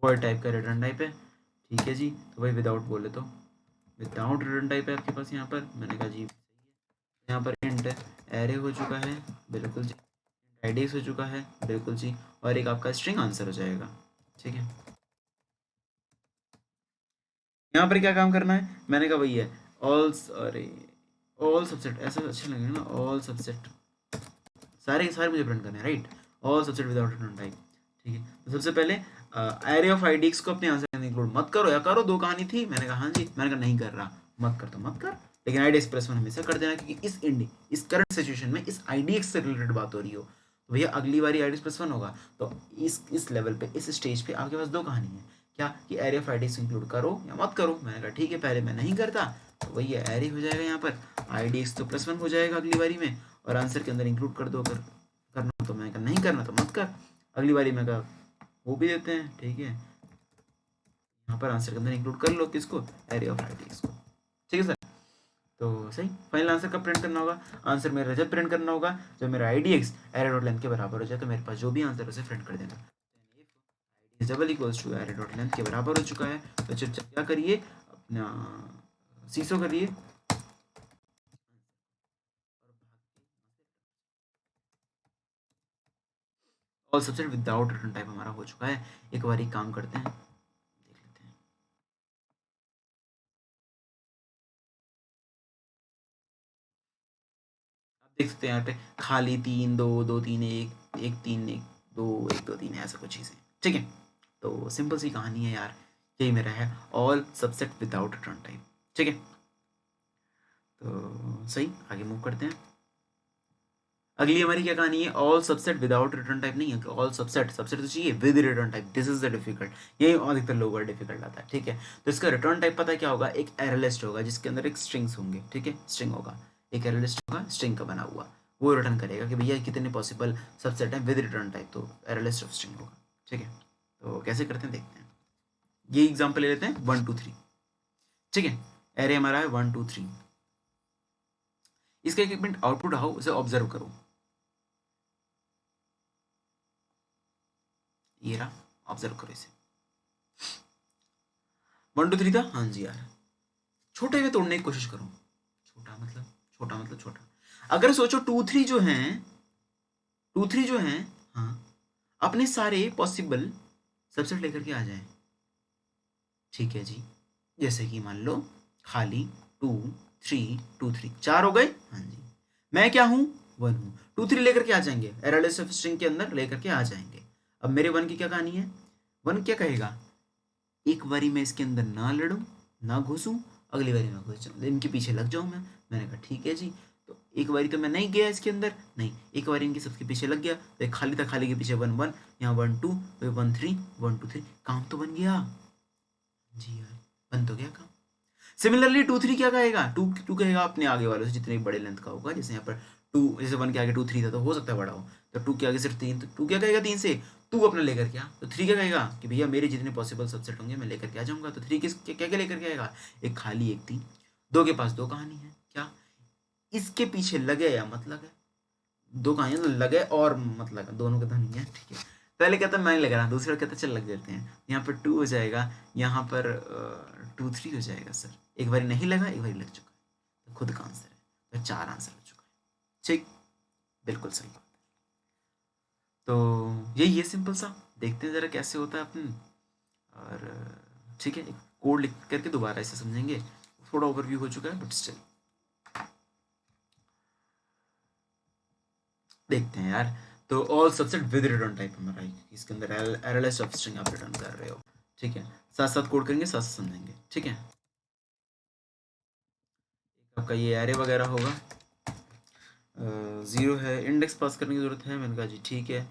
वॉइड टाइप का रिटर्न टाइप है, ठीक है जी। तो भाई विदाउट बोले तो विदाउट रिटर्न टाइप है आपके पास यहाँ पर। मैंने कहा जी यहाँ पर इंट एरे हो चुका है, बिल्कुल जी। आईडीएक्स हो चुका है, बिल्कुल जी। और एक आपका स्ट्रिंग आंसर हो जाएगा, ठीक है। यहाँ पर क्या काम करना है? मैंने कहा भैया ऑल, अरे ऑल सबसेट, ऐसा अच्छा लगेगा ना, ऑल सबसेट, सारे के सारे मुझे प्रिंट करने हैं, right. All subset without return type, ठीक है। तो सबसे पहले एरे ऑफ आईडीएक्स को अपने आंसर में इंक्लूड मत करो, या करो, दो कहानी थी। मैंने कहा हाँ जी, मैंने कहा नहीं कर रहा, मत कर तो मत कर, लेकिन आईडीएक्स प्लस 1 हमेशा कर देना, क्योंकि इस करंट सिचुएशन में इस आईडीएक्स से रिलेटेड बात हो रही हो, तो भैया अगली बारी आईडीएक्स प्लस 1 होगा। तो इस लेवल पे, इस स्टेज पे आपके पास दो कहानी है, क्या कि एरे ऑफ आईडीएक्स इंक्लूड करो या मत करो। मैंने कहा ठीक है, पहले मैं नहीं करता, तो वही है, एरे हो जाएगा यहाँ पर, IDX तो +1 हो जाएगा अगली बारी में, और आंसर के अंदर इंक्लूड कर दो। अगर करना हो तो मैं कहा, नहीं करना तो मत कर, अगली बारी मैं कहा वो भी देते हैं, ठीक है। यहाँ पर आंसर के अंदर इंक्लूड कर लो किसको, एरे ऑफ IDX को, ठीक है सर। तो सही, फाइनल आंसर कब प्रिंट करना होगा, आंसर मेरा जब प्रिंट करना होगा जब मेरा IDX एरे डॉट लेंथ के बराबर हो जाए, तो मेरे पास जो भी आंसर है उसे प्रिंट कर देना। Double equals to array dot length के बराबर हो चुका है, तो क्या करिए, अपना सीसो करिए, और सबसे विदाउट रिटर्न टाइप हमारा हो चुका है। एक बार एक काम करते हैं, देख लेते हैं। आप देख सकते हैं यहाँ पे खाली 3 2 2 3 1 1 3 1 2 1 2 3 ऐसा कुछ चीज़ें, ठीक है। तो सिंपल सी कहानी है यार, यही मेरा है, all subset without return type, ठीक है। तो सही, आगे मूव करते हैं। अगली हमारी क्या कहानी है, all subset without return type नहीं है, ऑल सबसेट, सबसेट तो चाहिए with return type, this is the difficult, यही अधिकतर लोगों का डिफिकल्ट आता है, ठीक है। तो इसका रिटर्न टाइप पता है क्या होगा, एक एरे लिस्ट होगा जिसके अंदर एक स्ट्रिंग्स होंगे, ठीक है, स्ट्रिंग होगा, एक एरे लिस्ट होगा स्ट्रिंग का बना हुआ, वो रिटर्न करेगा कि भैया कितने पॉसिबल सबसेट है विद रिटर्न टाइप, तो एरे लिस्ट ऑफ स्ट्रिंग होगा, ठीक है। तो कैसे करते हैं देखते हैं, ये एग्जाम्पल ले लेते हैं 1 2 3, ठीक है। एरे हमारा है 1 2 3, इसका एक मिनट आउटपुट आओ, उसे ऑब्जर्व करो, ये रहा, ऑब्जर्व करो इसे, 1 2 3 था, हाँ जी यार, छोटे में तोड़ने की कोशिश करो, छोटा मतलब छोटा, अगर सोचो 2 3 जो हैं, 2 3 जो हैं, हाँ, अपने सारे पॉसिबल सबसेट लेकर के आ जाएं, ठीक है जी। जैसे कि मान लो खाली 2 3 2 3 4 हो गए, हाँ जी, मैं क्या हूँ, 1 हूँ, 2 3 लेकर के आ जाएंगे, एरे लिस्ट ऑफ स्ट्रिंग के अंदर लेकर के आ जाएंगे। अब मेरे 1 की क्या कहानी है, 1 क्या कहेगा, एक बारी मैं इसके अंदर ना लड़ूं, ना घुसूं, अगली बारी मैं घुस जाऊं, इनके पीछे लग जाऊं मैं। मैंने कहा ठीक है जी, तो एक बारी तो मैं नहीं गया इसके अंदर, नहीं, एक बारी इनके सबके पीछे लग गया, तो एक खाली था, खाली के पीछे 1 1, यहाँ 1 2, 1 3 1 2 3, काम तो बन गया जी यार, बन तो गया काम। सिमिलरली 2 3 क्या कहेगा, 2 2 कहेगा अपने आगे वालों से जितने बड़े लेंथ का होगा, जैसे यहाँ पर 2, जैसे 1 के आगे 2 3 था, तो हो सकता है बड़ा हो, तो 2 के आगे सिर्फ 3, तो 2 क्या कहेगा 3 से, तू अपना लेकर के आ, तो 3 क्या कहेगा कि भैया मेरे जितने पॉसिबल सबसेट होंगे मैं लेकर के आ जाऊंगा, तो 3 किस क्या क्या लेकर के आएगा, एक खाली एक 3, 2 के पास 2 कहानी है, क्या इसके पीछे लगे या मत लगे, 2 कहानियां तो लगे और मत लगा, दोनों का तो नहीं है, ठीक है। पहले कहता मैं नहीं लग रहा, दूसरा कहता चल लग देते हैं, यहाँ पर 2 हो जाएगा, यहाँ पर 2 3 हो जाएगा सर, एक बार नहीं लगा, एक बार लग चुका है, तो खुद का आंसर है, तो 4 आंसर हो चुका है, ठीक, बिल्कुल सही बात। तो यही है सिंपल सा, देखते हैं ज़रा कैसे होता है अपन, और ठीक है, कोड लिख करके दोबारा इसे समझेंगे, थोड़ा ओवरव्यू हो चुका है बट स्टिल देखते हैं यार। तो all subset with return type हमारा, इसके अंदर एररलेस ऑफ स्ट्रिंग आप रिटर्न कर रहे हो, ठीक है, साथ साथ कोड करेंगे, साथ साथ समझेंगे, ठीक है। आपका ये एरे वगैरह होगा, 0 है, इंडेक्स पास करने की ज़रूरत है, मैंने कहा जी ठीक है,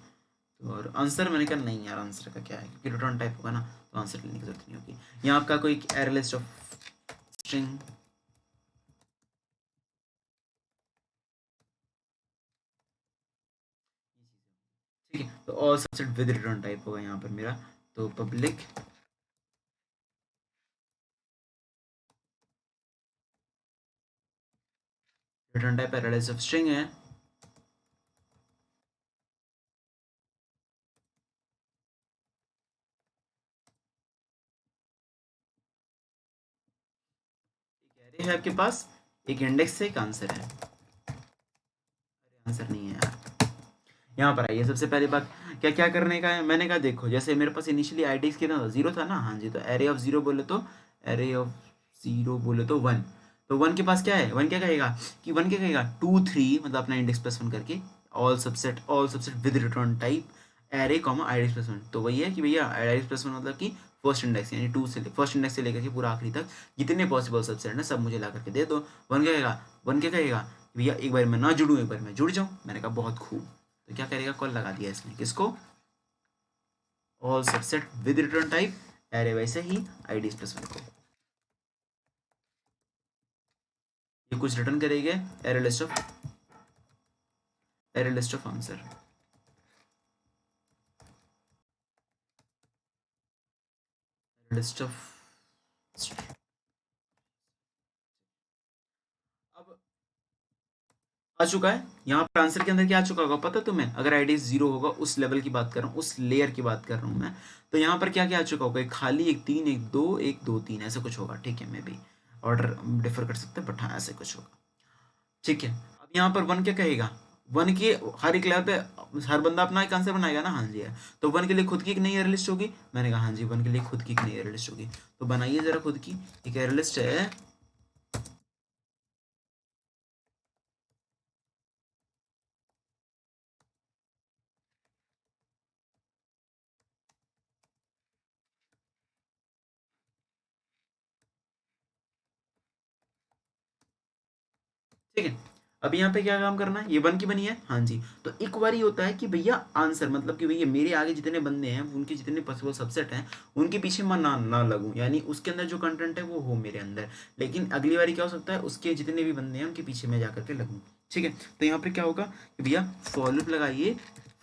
तो और आंसर मैंने कहा नहीं यार, आंसर का क्या है, क्योंकि रिटर्न टाइप होगा ना, तो आंसर लेने की जरूरत नहीं होगी। यहाँ आपका कोई एरे लिस्ट ऑफ स्ट्रिंग, ठीक है, तो all subset with return type होगा यहाँ पर मेरा, तो public return type array list of string है, एक एरे है आपके पास, एक इंडेक्स है, एक आंसर है, आंसर नहीं है यार। यहाँ पर आइए, सबसे पहली बात क्या क्या करने का है, मैंने कहा देखो, जैसे मेरे पास इनिशियली IDX कितना था, 0 था ना, हाँ जी, तो एरे ऑफ 0 बोले तो, एरे ऑफ 0 बोले तो 1, तो 1 के पास क्या है, 1 क्या कहेगा कि 1 क्या कहेगा 2 3, मतलब अपना इंडेक्स +1 करके, all subset with return type array comma IDX +1, तो वही है कि भैया IDX +1 मतलब कि फर्स्ट इंडेक्स, यानी 2 से फर्स्ट इंडेक्स से लेकर के पूरा आखिरी तक जितने पॉसिबल सबसेट है सब मुझे ला करके दे दो। 1 क्या कहेगा, 1 क्या कहेगा भैया एक बार मैं ना जुड़ूँ, एक बार मैं जुड़ जाऊँ, मैंने कहा बहुत खूब, तो क्या करेगा, कॉल लगा दिया इसने किसको, all subset with return type array, वैसे ही IDX +1 को, ये कुछ रिटर्न करेंगे, array list of answer. List of, अब आ चुका है यहाँ पर आंसर के अंदर, क्या आ चुका होगा पता है तुम्हें? अगर आईडी 0 होगा, उस लेवल की बात कर रहा हूँ, उस लेयर की बात कर रहा हूँ मैं, तो यहाँ पर क्या क्या आ चुका होगा? एक खाली, एक 3, एक 2, एक 2 3, ऐसा कुछ होगा। ठीक है, मैं भी ऑर्डर डिफर कर सकते हैं, बट हाँ ऐसे कुछ होगा। ठीक है, अब यहाँ पर वन क्या कहेगा? वन की हर एक लेवल पे हर बंदा अपना एक आंसर बनाएगा ना। हाँ जी है, तो वन के लिए खुद की एक नई एरे लिस्ट होगी। मैंने कहा हाँ जी, वन के लिए खुद की एक नई एरे लिस्ट होगी। तो बनाइए जरा खुद की एक एरे लिस्ट है। ठीक है, अब यहाँ पे क्या काम करना है? ये वन की बनी है, हाँ जी। तो एक बार ही होता है कि भैया आंसर, मतलब कि भैया मेरे आगे जितने बंदे हैं, उनके जितने पॉसिबल सबसेट हैं, उनके पीछे मैं ना लगूं, यानी उसके अंदर जो कंटेंट है वो हो मेरे अंदर। लेकिन अगली बार क्या हो सकता है, उसके जितने भी बंदे हैं उनके पीछे मैं जा करके लगूँ। ठीक है, तो यहाँ पे क्या होगा कि भैया फॉर लूप लगाइए,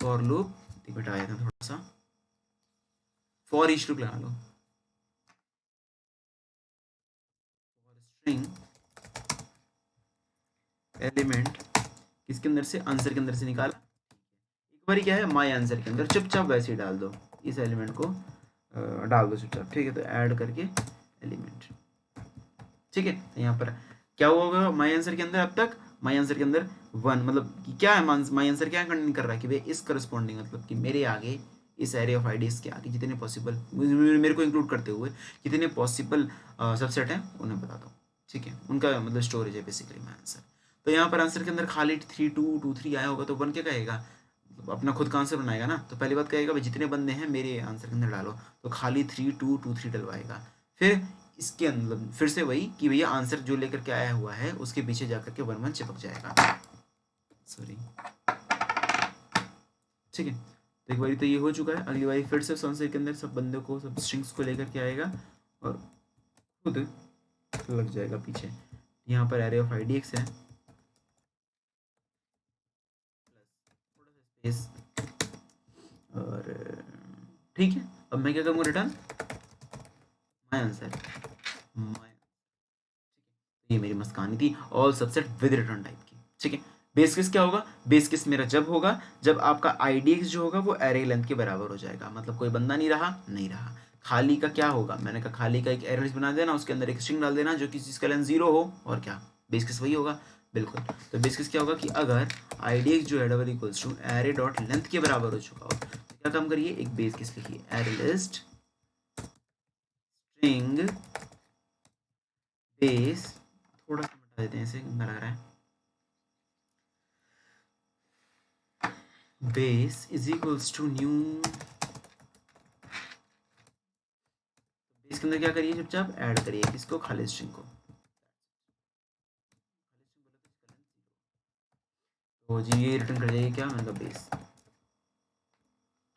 फॉर लूप बेटा आया था थोड़ा सा, फॉर ईच लूप लगा लो, स्ट्रिंग एलिमेंट किसके अंदर से? आंसर के अंदर से निकाला। एक बार क्या है, माई आंसर के अंदर चुपचाप वैसे ही डाल दो, इस एलिमेंट को डाल दो चुपचाप। ठीक है, तो ऐड करके एलिमेंट। ठीक है, तो यहाँ पर क्या होगा माई आंसर के अंदर? अब तक माई आंसर के अंदर वन, मतलब कि क्या है माई आंसर क्या कंटेंट कर रहा है कि भाई इस करस्पॉन्डिंग, मतलब कि मेरे आगे इस एरे ऑफ आईडीज के आगे जितने पॉसिबल, मेरे को इंक्लूड करते हुए जितने पॉसिबल सबसेट हैं उन्हें बता दो। ठीक है, उनका मतलब स्टोरेज है बेसिकली माई आंसर। तो यहाँ पर आंसर के अंदर खाली 3 2 2 3 आया होगा, तो वन क्या कहेगा? अपना खुद का आंसर बनाएगा ना। तो पहली बात कहेगा भाई जितने बंदे हैं मेरे आंसर के अंदर डालो, तो खाली 3 2 2 3 डलवाएगा। फिर इसके अंदर फिर से वही कि भैया आंसर जो लेकर के आया हुआ है उसके पीछे जाकर के 1 1 चिपक जाएगा। सॉरी, ठीक है, तो एक बारी तो ये हो चुका है। अगली बारी फिर से आंसर के अंदर सब बंदों को, सब स्ट्रिंग्स को लेकर के आएगा और खुद लग जाएगा पीछे। यहाँ पर एरे ऑफ आईडीएक्स है, थोड़ा सा स्पेस, और ठीक है, अब मैं क्या करूँगा? रिटर्न माई आंसर, माई, ये मेरी मस्त कहानी थी, all subset with return type की। ठीक है, बेस केस क्या होगा? बेस केस मेरा जब होगा जब आपका आईडीएक्स जो होगा वो एरे लेंथ के बराबर हो जाएगा, मतलब कोई बंदा नहीं रहा, नहीं रहा। खाली का क्या होगा? मैंने कहा खाली का एक एरे लिस्ट बना देना, उसके अंदर एक स्ट्रिंग डाल देना जो कि जिसका लेंथ 0 हो, और क्या बेस केस वही होगा। बिल्कुल, तो बेस केस क्या होगा कि अगर आईडीएक्स जो है double equals to array dot length के बराबर हो चुका हो, तो क्या काम करिए, एक बेस केस लिखिए, एरे लिस्ट स्ट्रिंग बेस, थोड़ा सा मिटा देते हैं इसे, गंदा लग रहा है, base is equals to new. Base के अंदर क्या करिए, चुपचाप ऐड करिए किसको? खाली स्ट्रिंग को। तो जी ये रिटर्न कर जाइए क्या? मैंने कहा बेस।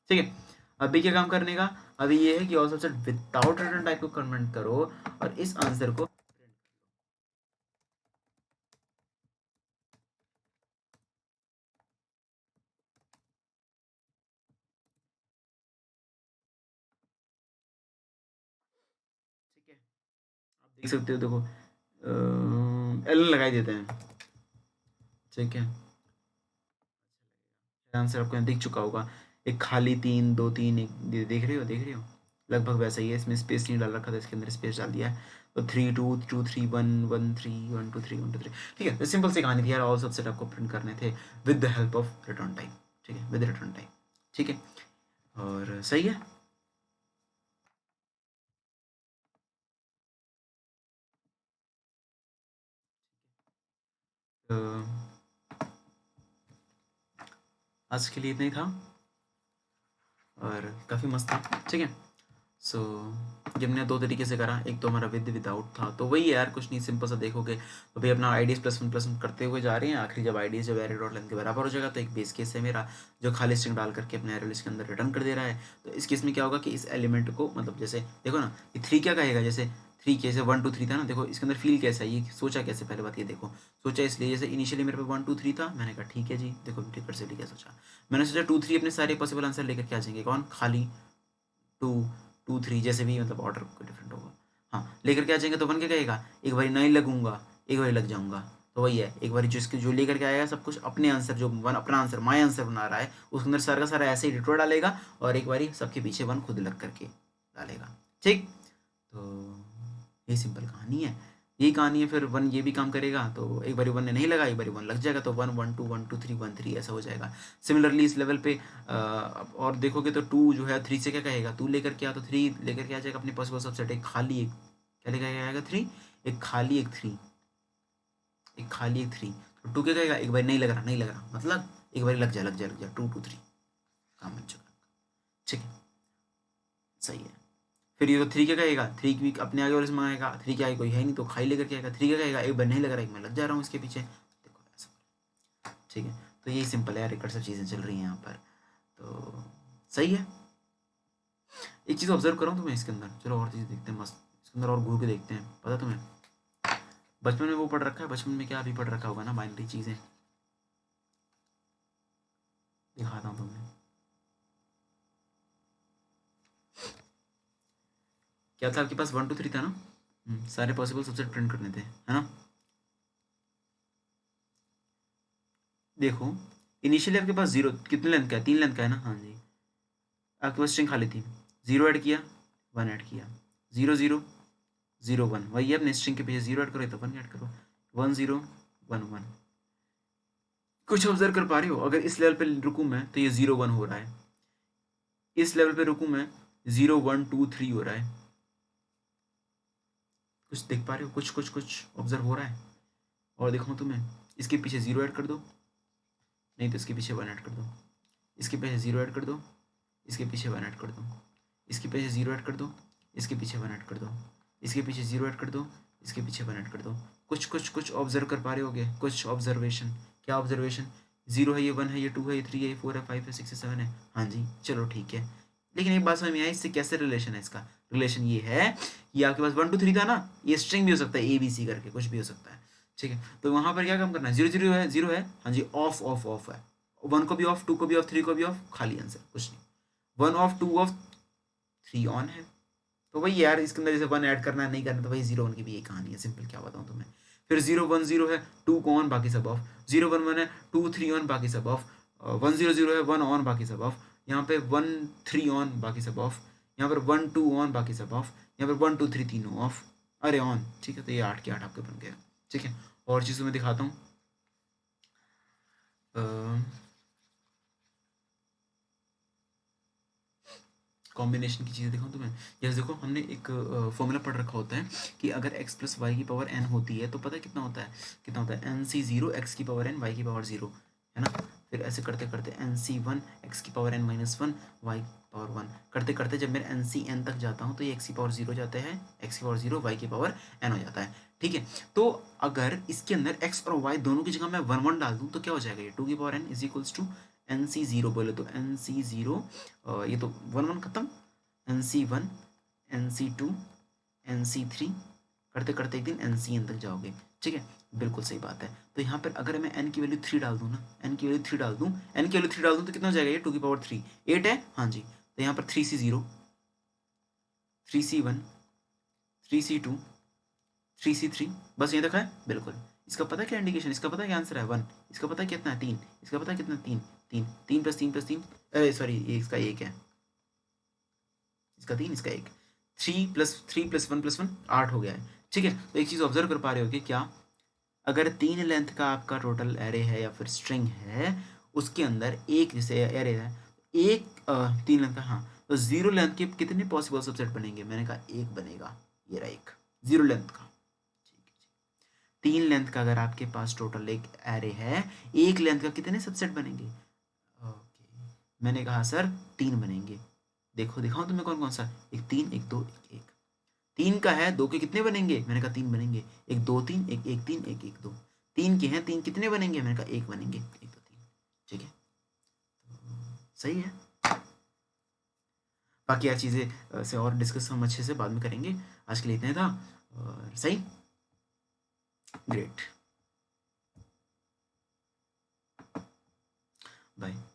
ठीक है, अभी क्या काम करने का? अभी ये है कि all subset without return type को कन्वर्ट करो और इस आंसर को ठीक है, आप देख सकते हो, देखो एल लगाई देते हैं। ठीक है, आंसर आपको यहाँ दिख चुका होगा, एक खाली 3 2 3, एक देख रहे हो, देख रहे हो, लगभग वैसा ही है। इसमें स्पेस नहीं डाल रखा था, इसके अंदर स्पेस डाल दिया है। तो 3 2 2 3 1 1 3 1 2 3। ठीक है, तो सिंपल सी कहानी थी यार, ऑल सबसेट आपको प्रिंट करने थे with the help of return time. ठीक है, विद रिटर्न टाइम। ठीक है, और सही है। तो आज के लिए इतना ही था और काफ़ी मस्त था। ठीक है, सो ये हमने दो तरीके से करा, एक तो हमारा विद विदाउट था, तो वही है यार, कुछ नहीं, सिंपल सा देखोगे तो भाई अपना आईडीज +1 करते हुए जा रहे हैं। आखिरी जब आईडीज जब एरे डॉट लेंथ के बराबर हो जाएगा, तो एक बेस केस है मेरा जो खाली स्ट्रिंग डाल करके अपने एरे लिस्ट के अंदर रिटर्न कर दे रहा है। तो इस केस में क्या होगा कि इस एलिमेंट को, मतलब जैसे देखो ना, ये 3 क्या कहेगा, जैसे 3 कैसे 1 2 3 था ना, देखो इसके अंदर फील कैसा है, ये सोचा कैसे, पहले बात ये देखो, सोचा इसलिए जैसे इनिशियली मेरे पे 1 2 3 था, मैंने कहा ठीक है जी, देखो रिकर्सिवली क्या सोचा, मैंने सोचा 2 3 अपने सारे पॉसिबल आंसर लेकर के आ जाएंगे, कौन, खाली 2 2 3 जैसे भी, मतलब ऑर्डर कोई डिफरेंट होगा, हाँ लेकर के आ जाएंगे, तो वन क्या कहेगा, एक बारी नहीं लगूंगा, एक बारी लग जाऊंगा, तो वही है, एक बार जो इसके जो लेकर के आएगा सब कुछ अपने आंसर, जो वन अपना आंसर माई आंसर बना रहा है उसके अंदर सारा का सारा ऐसे ही डिटोर डालेगा, और एक बारी सबके पीछे वन खुद लग करके डालेगा, ठीक। तो ये सिंपल कहानी है, यही कहानी है, फिर वन ये भी काम करेगा, तो एक बारी वन ने नहीं लगा, एक बारी वन लग जाएगा, तो 1 1 2 1 2 3 1 3 ऐसा हो जाएगा। सिमिलरली इस लेवल पे और देखोगे तो 2 जो है 3 से क्या कहेगा, 2 लेकर के आ, तो 3 लेकर के आ जाएगा अपने पॉसिबल सबसेट, एक खाली एक क्या लेकर के आएगा 3, एक खाली एक 3, एक खाली एक 3, तो 2 क्या कहेगा, एक बार नहीं लग रहा, नहीं लग रहा, मतलब एक बार लग जा लग जा लग जा, 2 2 3 काम बन चुका, ठीक है, सही है। फिर ये तो 3 क्या कहेगा, 3 भी अपने आगे वाले से मंगाएगा, 3 के आगे कोई है नहीं तो खाली लेकर के आएगा, 3 क्या कहेगा, एक बार नहीं लग रहा, एक मैं लग जा रहा हूँ इसके पीछे, देखो ऐसा, ठीक है। तो यही सिंपल है यार, रिकर्सिव चीज़ें चल रही हैं यहाँ पर, तो सही है। एक चीज़ ऑब्जर्व करो तुम्हें इसके अंदर, चलो और चीज़ देखते हैं मस्त, इसके अंदर और घूर के देखते हैं, पता तुम्हें बचपन में वो पढ़ रखा है, बचपन में क्या अभी पढ़ रखा होगा ना, बाइनरी चीज़ें, दिखाता हूँ तुम्हें, क्या था आपके पास 1 2 3 था ना, सारे पॉसिबल सबसेट प्रिंट करने थे, है ना। देखो इनिशियली आपके पास जीरो कितने लेंथ का है, 3 लेंथ का है ना, हाँ जी, आपके पास स्ट्रिंग खाली थी, 0 ऐड किया, 1 ऐड किया, 0 0 0 1, वही है अपने स्ट्रिंग के पीछे 0 ऐड करो तो 1 ऐड करो, 1 0 1 1। कुछ ऑब्जर्व कर पा रहे हो, अगर इस लेवल पे रुकूं मैं तो ये 0 1 हो रहा है, इस लेवल पे रुकूं मैं 0 1 2 3 हो रहा है, कुछ देख पा रहे हो, कुछ कुछ कुछ ऑब्जर्व हो रहा है। और देखो तुम्हें, इसके पीछे 0 ऐड कर दो, नहीं तो इसके पीछे 1 ऐड कर दो, इसके पीछे 0 ऐड कर दो, इसके पीछे 1 ऐड कर दो, इसके पीछे 0 ऐड कर दो, इसके पीछे 1 ऐड कर दो, इसके पीछे 0 ऐड कर दो, इसके पीछे 1 ऐड कर दो, कुछ कुछ कुछ ऑब्जर्व कर पा रहे होगे, कुछ ऑब्जर्वेशन, क्या ऑब्जर्वेशन, 0 है, ये 1 है, ये 2 है, ये 3 है, ये 4 है, 5 है, 6 है, 7 है, हाँ जी चलो ठीक है। लेकिन एक बात समझ में आई, इससे कैसे रिलेशन है, इसका रिलेशन ये है कि आपके पास 1 2 3 था ना, ये स्ट्रिंग भी हो सकता है, ए बी सी करके कुछ भी हो सकता है, ठीक है। तो वहां पर क्या काम करना है, 0 0 है, 0 है, हाँ जी, ऑफ ऑफ ऑफ है, 1 को भी ऑफ, 2 को भी ऑफ, 3 को भी ऑफ, खाली आंसर कुछ नहीं, 1 ऑफ 2 ऑफ 3 ऑन है, तो वही यार इसके अंदर जैसे 1 ऐड करना है नहीं करना, तो वही 0 1 की भी यही कहानी है, सिंपल क्या बताऊँ तुम्हें। फिर 0 1 0 है, 2 को ऑन बाकी सब ऑफ, 0 1 1 है, 2 3 ऑन बाकी सब ऑफ, 1 0 0 है, 1 ऑन बाकी सब ऑफ, यहाँ पे 1 3 ऑन बाकी सब ऑफ, यहाँ पर 1 2 ऑन बाकी सब ऑफ, यहाँ पर 1 2 3 तीनों ऑफ, अरे ऑन, ठीक है। तो ये 8 के 8 आपके बन गया, ठीक है। और चीज़ों में दिखाता हूँ, कॉम्बिनेशन की चीज़ें दिखाऊँ तुम्हें, जैसे देखो हमने एक फॉर्मूला पढ़ रखा होता है कि अगर x प्लस वाई की पावर n होती है तो पता है कितना होता है, कितना होता है, nc0 x की पावर n y की पावर 0, है ना। फिर ऐसे करते करते nc1 x की power n minus 1 y power 1 करते करते जब मैं ncn तक जाता हूँ तो ये x की पावर 0 जाते हैं, x की पावर 0 y की पावर n हो जाता है, ठीक है। तो अगर इसके अंदर x और y दोनों की जगह मैं 1 1 डाल दूँ तो क्या हो जाएगा, ये 2 की power n is equals to nc0, बोले तो nc0, ये तो 1 1 खत्म, nc1 nc2 nc3 करते करते एक दिन ncn तक जाओगे, ठीक है, बिल्कुल सही बात है। तो यहाँ पर अगर मैं n की वैल्यू 3 डाल दूँ ना, n की वैल्यू 3 डाल दूँ, n की वैल्यू 3 डाल दूँ तो कितना हो जाएगा, ये 2 की पावर 3 8 है, हाँ जी। तो यहाँ पर 3c0 3c1 3c2 3c3 बस ये तक है, बिल्कुल। इसका पता क्या इंडिकेशन, इसका पता क्या आंसर है, 1, इसका पता कितना है 3, इसका पता कितना 3 3 3 प्लस 3 प्लस 3, सॉरी ये इसका 1 है, इसका 3 इसका 1, 3 प्लस 1 प्लस 1 8 हो गया है, ठीक है। तो एक चीज़ ऑब्जर्व कर पा रहे हो कि क्या, अगर 3 लेंथ का आपका टोटल एरे है या फिर स्ट्रिंग है, उसके अंदर एक जैसे एरे है, एक 3 लेंथ का, हाँ, तो 0 लेंथ के कितने पॉसिबल सबसेट बनेंगे, मैंने कहा एक बनेगा, ये रहा एक 0 लेंथ का, 3 लेंथ का अगर आपके पास टोटल एक एरे है, एक लेंथ का कितने सबसेट बनेंगे, ओके, मैंने कहा सर 3 बनेंगे, देखो दिखाऊं तुम्हें कौन कौन सा, एक 3 एक 2 एक 1, 3 का है, 2 के कितने बनेंगे, मैंने कहा 3 बनेंगे, एक 2 3 एक 1 3 एक 1 2, 3 के हैं, 3 कितने बनेंगे, मैंने कहा 1 बनेंगे, 1 2 3, ठीक है, सही है। बाकी यार चीज़ें से और डिस्कस हम अच्छे से बाद में करेंगे, आज के लिए इतना ही था। और सही, ग्रेट, बाय।